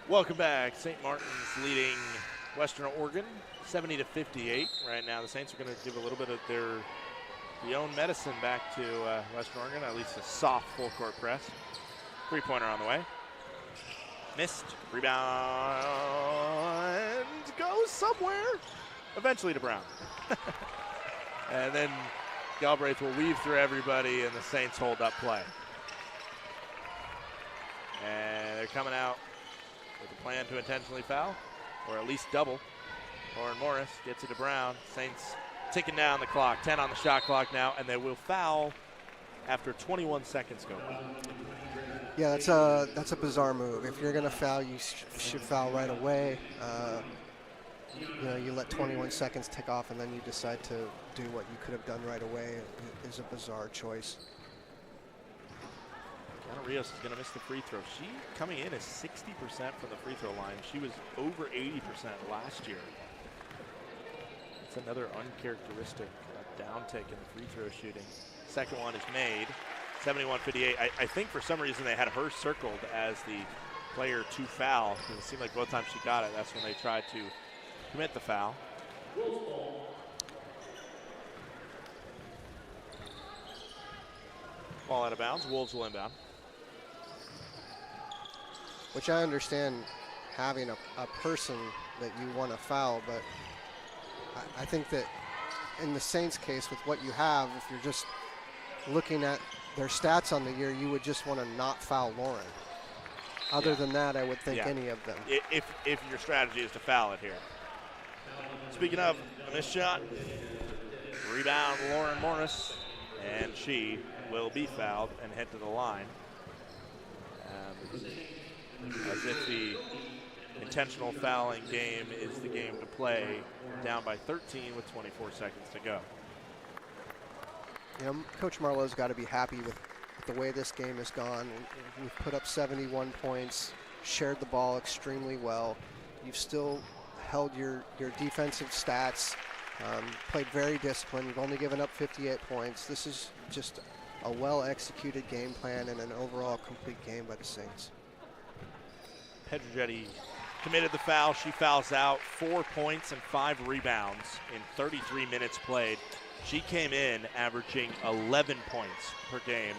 Welcome back. St. Martin's leading Western Oregon 70-58 right now. The Saints are going to give a little bit of their own medicine back to Western Oregon, at least a soft full court press. 3-pointer on the way. Missed. Rebound goes somewhere. Eventually to Brown. And then Galbraith will weave through everybody, and the Saints hold up play. And they're coming out with a plan to intentionally foul, or at least double. Lauren Morris gets it to Brown. Saints ticking down the clock. 10 on the shot clock now, and they will foul after 21 seconds go by.
Yeah, that's a bizarre move. If you're going to foul, you should foul right away. You let 21 seconds tick off and then you decide to do what you could have done right away is a bizarre choice.
Anna Rios is going to miss the free throw. She coming in is 60% from the free throw line. She was over 80% last year. It's another uncharacteristic downtick in the free throw shooting. Second one is made, 71-58. I think for some reason they had her circled as the player to foul, because it seemed like both times she got it, that's when they tried to commit the foul. Ball out of bounds. Wolves will inbound.
Which I understand having a person that you want to foul, but I think that in the Saints case with what you have, if you're just looking at their stats on the year, you would just want to not foul Lauren. Other than that, I would think any of them.
If your strategy is to foul it here. Speaking of a missed shot, rebound Lauren Morris, and she will be fouled and head to the line. As if the intentional fouling game is the game to play, down by 13 with 24 seconds to go.
You know, Coach Marlowe's got to be happy with the way this game has gone. We've put up 71 points, shared the ball extremely well. You've still held your defensive stats, played very disciplined. You've only given up 58 points. This is just a well-executed game plan and an overall complete game by the Saints.
Pedrogetti committed the foul. She fouls out. 4 points and 5 rebounds in 33 minutes played. She came in averaging 11 points per game.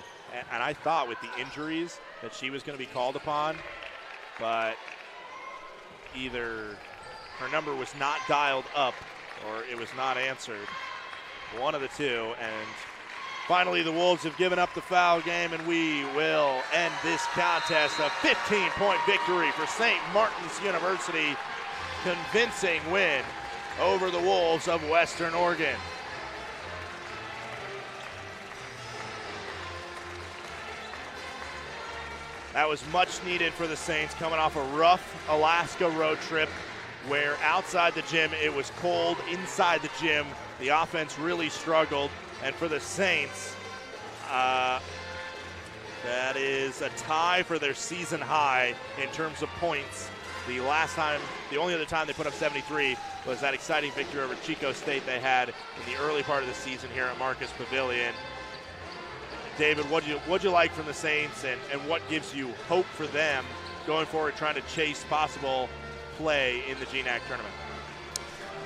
And I thought with the injuries that she was going to be called upon, but either her number was not dialed up or it was not answered. One of the two. And finally, the Wolves have given up the foul game, and we will end this contest. A 15-point victory for St. Martin's University. Convincing win over the Wolves of Western Oregon. That was much needed for the Saints, coming off a rough Alaska road trip where outside the gym it was cold, inside the gym the offense really struggled. And for the Saints, that is a tie for their season high in terms of points. The only other time they put up 73 was that exciting victory over Chico State they had in the early part of the season here at Marcus Pavilion. David, what'd you like from the Saints, and what gives you hope for them going forward, trying to chase possible play in the GNAC tournament?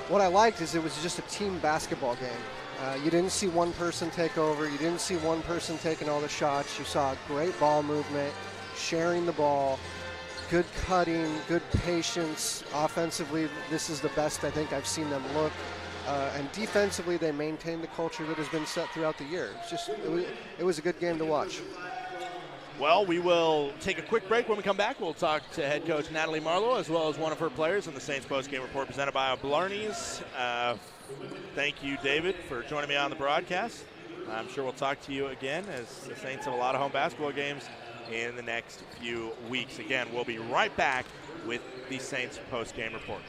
What I liked is it was just a team basketball game. You didn't see one person take over. You didn't see one person taking all the shots. You saw great ball movement, sharing the ball, good cutting, good patience. Offensively, this is the best I think I've seen them look. And defensively, they maintained the culture that has been set throughout the year. It was a good game to watch.
Well, we will take a quick break. When we come back, we'll talk to head coach Natalie Marlowe as well as one of her players in the Saints postgame report presented by Blarney's. Thank you, David, for joining me on the broadcast. I'm sure we'll talk to you again as the Saints have a lot of home basketball games in the next few weeks. Again, we'll be right back with the Saints postgame report.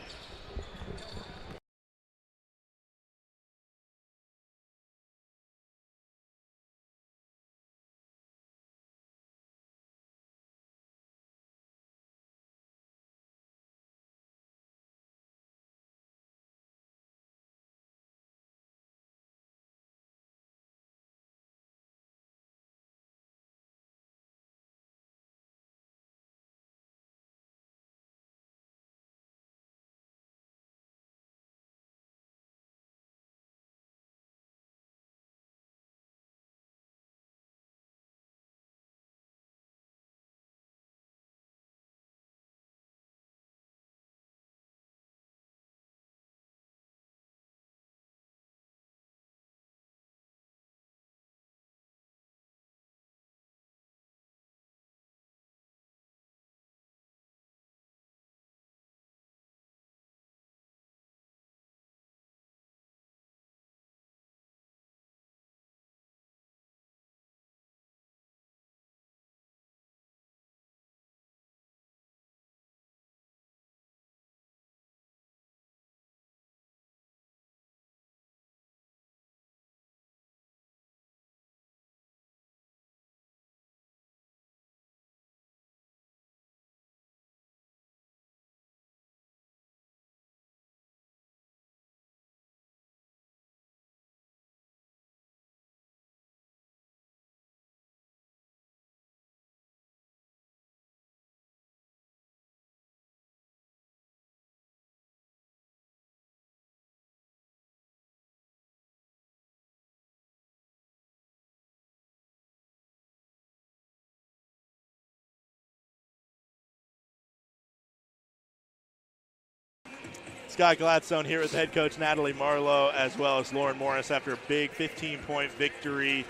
Scott Gladstone here with head coach Natalie Marlowe as well as Lauren Morris after a big 15-point victory.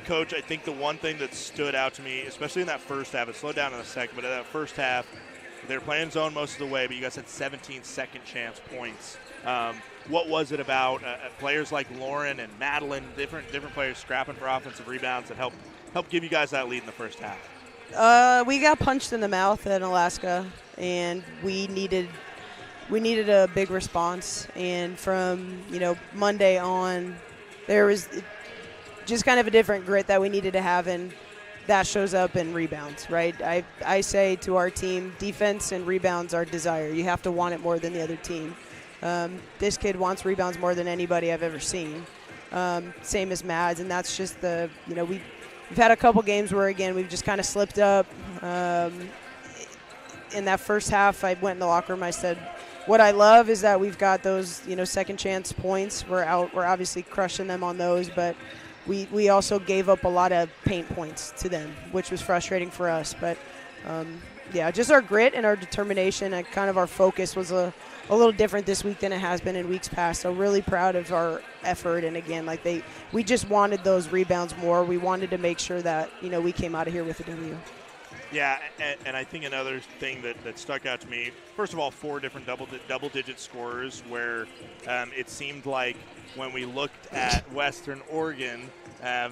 Coach, I think the one thing that stood out to me, especially in that first half, it slowed down in the second, but in that first half, they were playing zone most of the way, but you guys had 17 second chance points. What was it about players like Lauren and Madeline, different players scrapping for offensive rebounds that helped give you guys that lead in the first half?
We got punched in the mouth in Alaska, and we needed a big response. And from Monday on, there was just kind of a different grit that we needed to have, and that shows up in rebounds, right? I say to our team, defense and rebounds are desire. You have to want it more than the other team. This kid wants rebounds more than anybody I've ever seen. Same as Mads, and that's just we've had a couple games where, again, we've just kind of slipped up. In that first half, I went in the locker room. I said, what I love is that we've got those, second chance points. We're obviously crushing them on those, but we also gave up a lot of paint points to them, which was frustrating for us. But, just our grit and our determination and kind of our focus was a little different this week than it has been in weeks past. So really proud of our effort. And, again, we just wanted those rebounds more. We wanted to make sure that, we came out of here with a W.
Yeah, and I think another thing that stuck out to me, first of all, 4 different double-digit scorers where it seemed like when we looked at Western Oregon,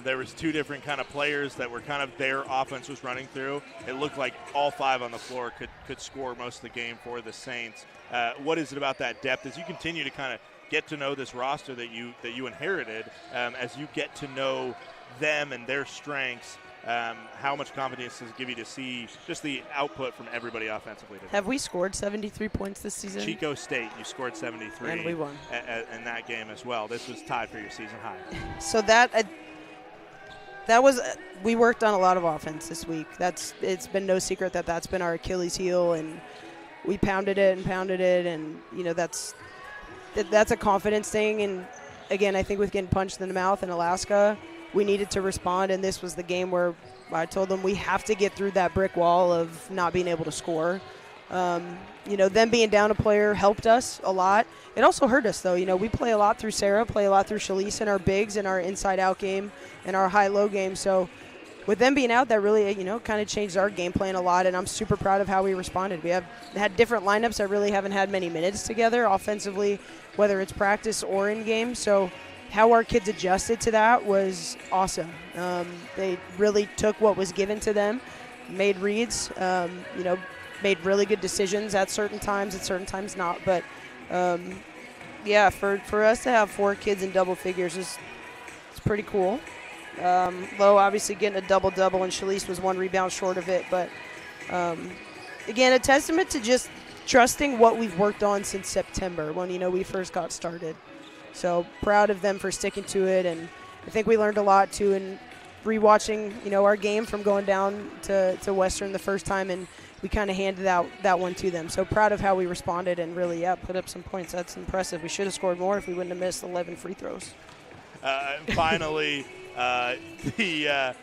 there was 2 different kind of players that were kind of their offense was running through. It looked like all 5 on the floor could score most of the game for the Saints. What is it about that depth as you continue to kind of get to know this roster that you inherited, as you get to know them and their strengths? How much confidence does it give you to see just the output from everybody offensively today?
Have we scored 73 points this season?
Chico State, you scored 73.
And we won.
In that game as well. This was tied for your season high.
So that was we worked on a lot of offense this week. It's been no secret that's been our Achilles heel, and we pounded it, and that's a confidence thing. And again, I think with getting punched in the mouth in Alaska, we needed to respond, and this was the game where I told them we have to get through that brick wall of not being able to score. Them being down a player helped us a lot. It also hurt us, though. We play a lot through Sarah, play a lot through Shalise in our bigs and our inside-out game and our high-low game. So with them being out, that really, kind of changed our game plan a lot, and I'm super proud of how we responded. We have had different lineups that really haven't had many minutes together offensively, whether it's practice or in game. So how our kids adjusted to that was awesome. They really took what was given to them, made reads, made really good decisions at certain times not. But, for us to have 4 kids in double figures it's pretty cool. Lowe obviously getting a double-double, and Shalise was 1 rebound short of it. But, again, a testament to just trusting what we've worked on since September when, we first got started. So proud of them for sticking to it, and I think we learned a lot too in rewatching, our game from going down to Western the first time, and we kind of handed out that one to them. So proud of how we responded and really, put up some points. That's impressive. We should have scored more if we wouldn't have missed 11 free throws.
Finally, the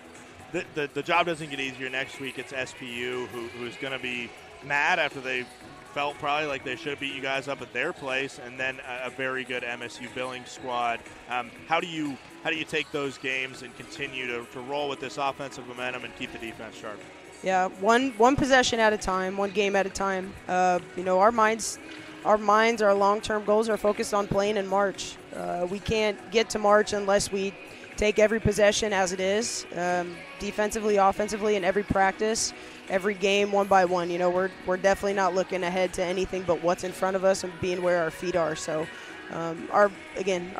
job doesn't get easier next week. It's SPU who's going to be mad after they felt probably like they should have beat you guys up at their place, and then a very good MSU Billings squad. How do you take those games and continue to roll with this offensive momentum and keep the defense sharp?
Yeah, one possession at a time, one game at a time. Our minds, our long-term goals are focused on playing in March. We can't get to March unless we take every possession as it is, defensively, offensively, in every practice, every game, one by one. We're definitely not looking ahead to anything but what's in front of us and being where our feet are. So, our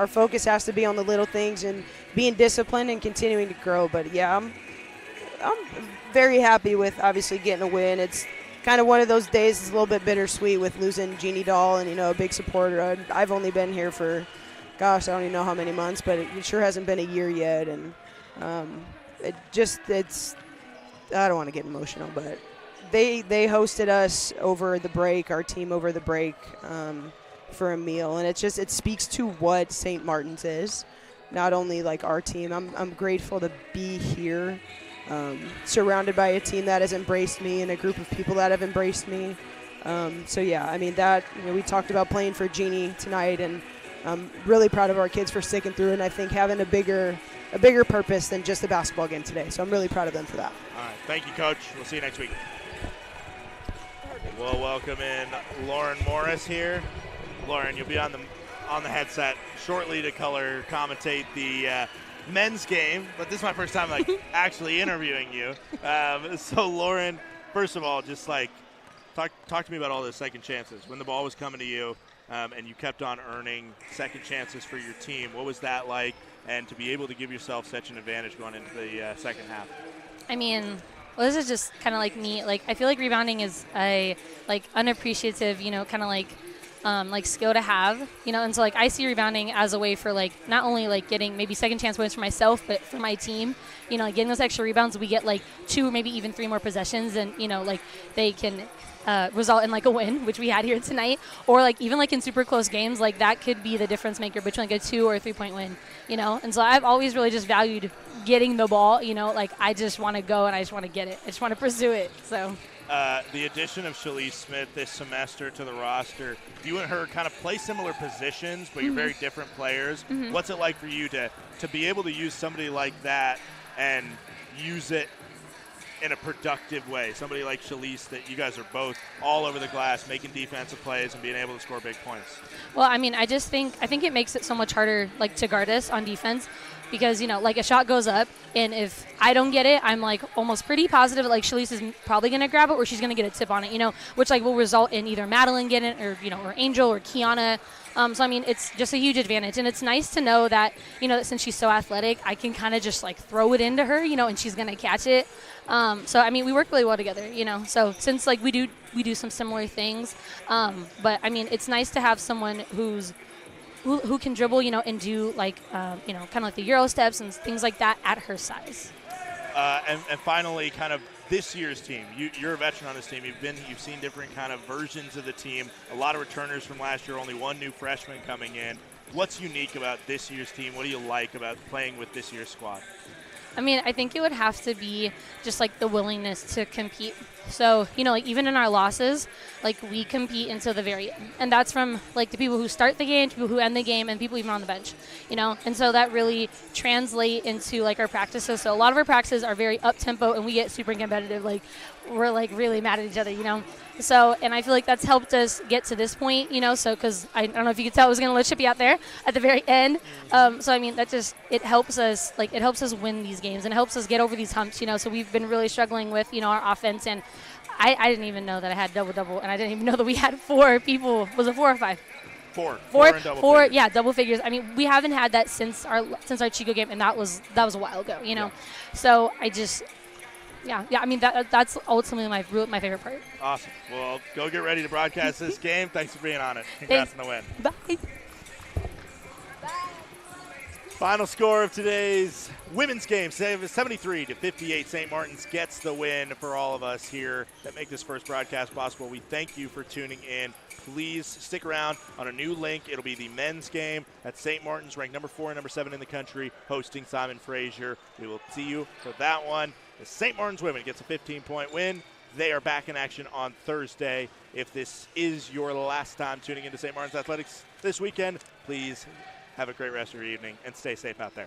focus has to be on the little things and being disciplined and continuing to grow. But yeah, I'm very happy with obviously getting a win. It's kind of one of those days. It's a little bit bittersweet with losing Jeannie Dahl and a big supporter. I've only been here for, I don't even know how many months, but it sure hasn't been a year yet. And it's I don't want to get emotional, but they hosted us over the break, our team over the break, for a meal, and it speaks to what St. Martin's is. Not only like our team, I'm grateful to be here, surrounded by a team that has embraced me and a group of people that have embraced me. So yeah, I mean that we talked about playing for Jeannie tonight, and I'm really proud of our kids for sticking through, and I think having a bigger purpose than just a basketball game today. So I'm really proud of them for that.
All right, thank you, Coach. We'll see you next week. We'll welcome in Lauren Morris here. Lauren, you'll be on the headset shortly to color commentate the men's game, but this is my first time actually interviewing you. So Lauren, first of all, just talk to me about all those second chances. When the ball was coming to you and you kept on earning second chances for your team, what was that like? And to be able to give yourself such an advantage going into the second half?
I mean, well, this is just kind of like me. I feel like rebounding is a unappreciative, kind of skill to have, and so I see rebounding as a way for not only getting maybe second chance points for myself, but for my team, getting those extra rebounds, we get 2 or maybe even 3 more possessions, and they can result in a win, which we had here tonight, or even in super close games, that could be the difference maker between a 2 or 3 point win, and so I've always really just valued getting the ball, I just want to go and I just want to get it, I just want to pursue it. So
the addition of Shalise Smith this semester to the roster, you and her kind of play similar positions, but you're very different players. What's it like for you to be able to use somebody like that and use it in a productive way? Somebody like Shalise, that you guys are both all over the glass, making defensive plays and being able to score big points.
Well, I mean, I think it makes it so much harder to guard us on defense, because a shot goes up, and if I don't get it, I'm almost pretty positive Shalise is probably going to grab it, or she's going to get a tip on it, which will result in either Madeline getting it, or or Angel or Kiana. So I mean, it's just a huge advantage, and it's nice to know that that since she's so athletic, I can kind of just throw it into her, and she's going to catch it. So I mean, we work really well together, So since we do some similar things, but I mean, it's nice to have someone who can dribble, and do kind of the Euro steps and things like that at her size.
And finally, kind of this year's team. You're a veteran on this team. You've seen different kind of versions of the team. A lot of returners from last year. Only one new freshman coming in. What's unique about this year's team? What do you like about playing with this year's squad?
I mean, I think it would have to be just the willingness to compete. So, even in our losses, we compete until the very end. And that's from the people who start the game, to people who end the game, and people even on the bench, And so that really translates into our practices. So a lot of our practices are very up-tempo, and we get super competitive. We're really mad at each other, So, and I feel that's helped us get to this point, so because I don't know if you could tell I was going to let Chippy out there at the very end. So, I mean, that just, it helps us win these games, and it helps us get over these humps, So we've been really struggling with, our offense, and I didn't even know that I had double-double, and I didn't even know that we had 4 people. Was it 4 or 5?
Four and double figures.
Yeah, double figures. I mean, we haven't had that since our Chico game, and that was a while ago,
Yeah.
So I just, yeah. I mean, that's ultimately my favorite part.
Awesome. Well, go get ready to broadcast this game. Thanks for being on it. Congrats on the win.
Bye.
Final score of today's women's game, 73-58. St. Martin's gets the win for all of us here that make this first broadcast possible. We thank you for tuning in. Please stick around on a new link. It'll be the men's game at St. Martin's, ranked number 4 and number 7 in the country, hosting Simon Fraser. We will see you for that one. The St. Martin's women gets a 15-point win. They are back in action on Thursday. If this is your last time tuning into St. Martin's Athletics this weekend, please have a great rest of your evening and stay safe out there.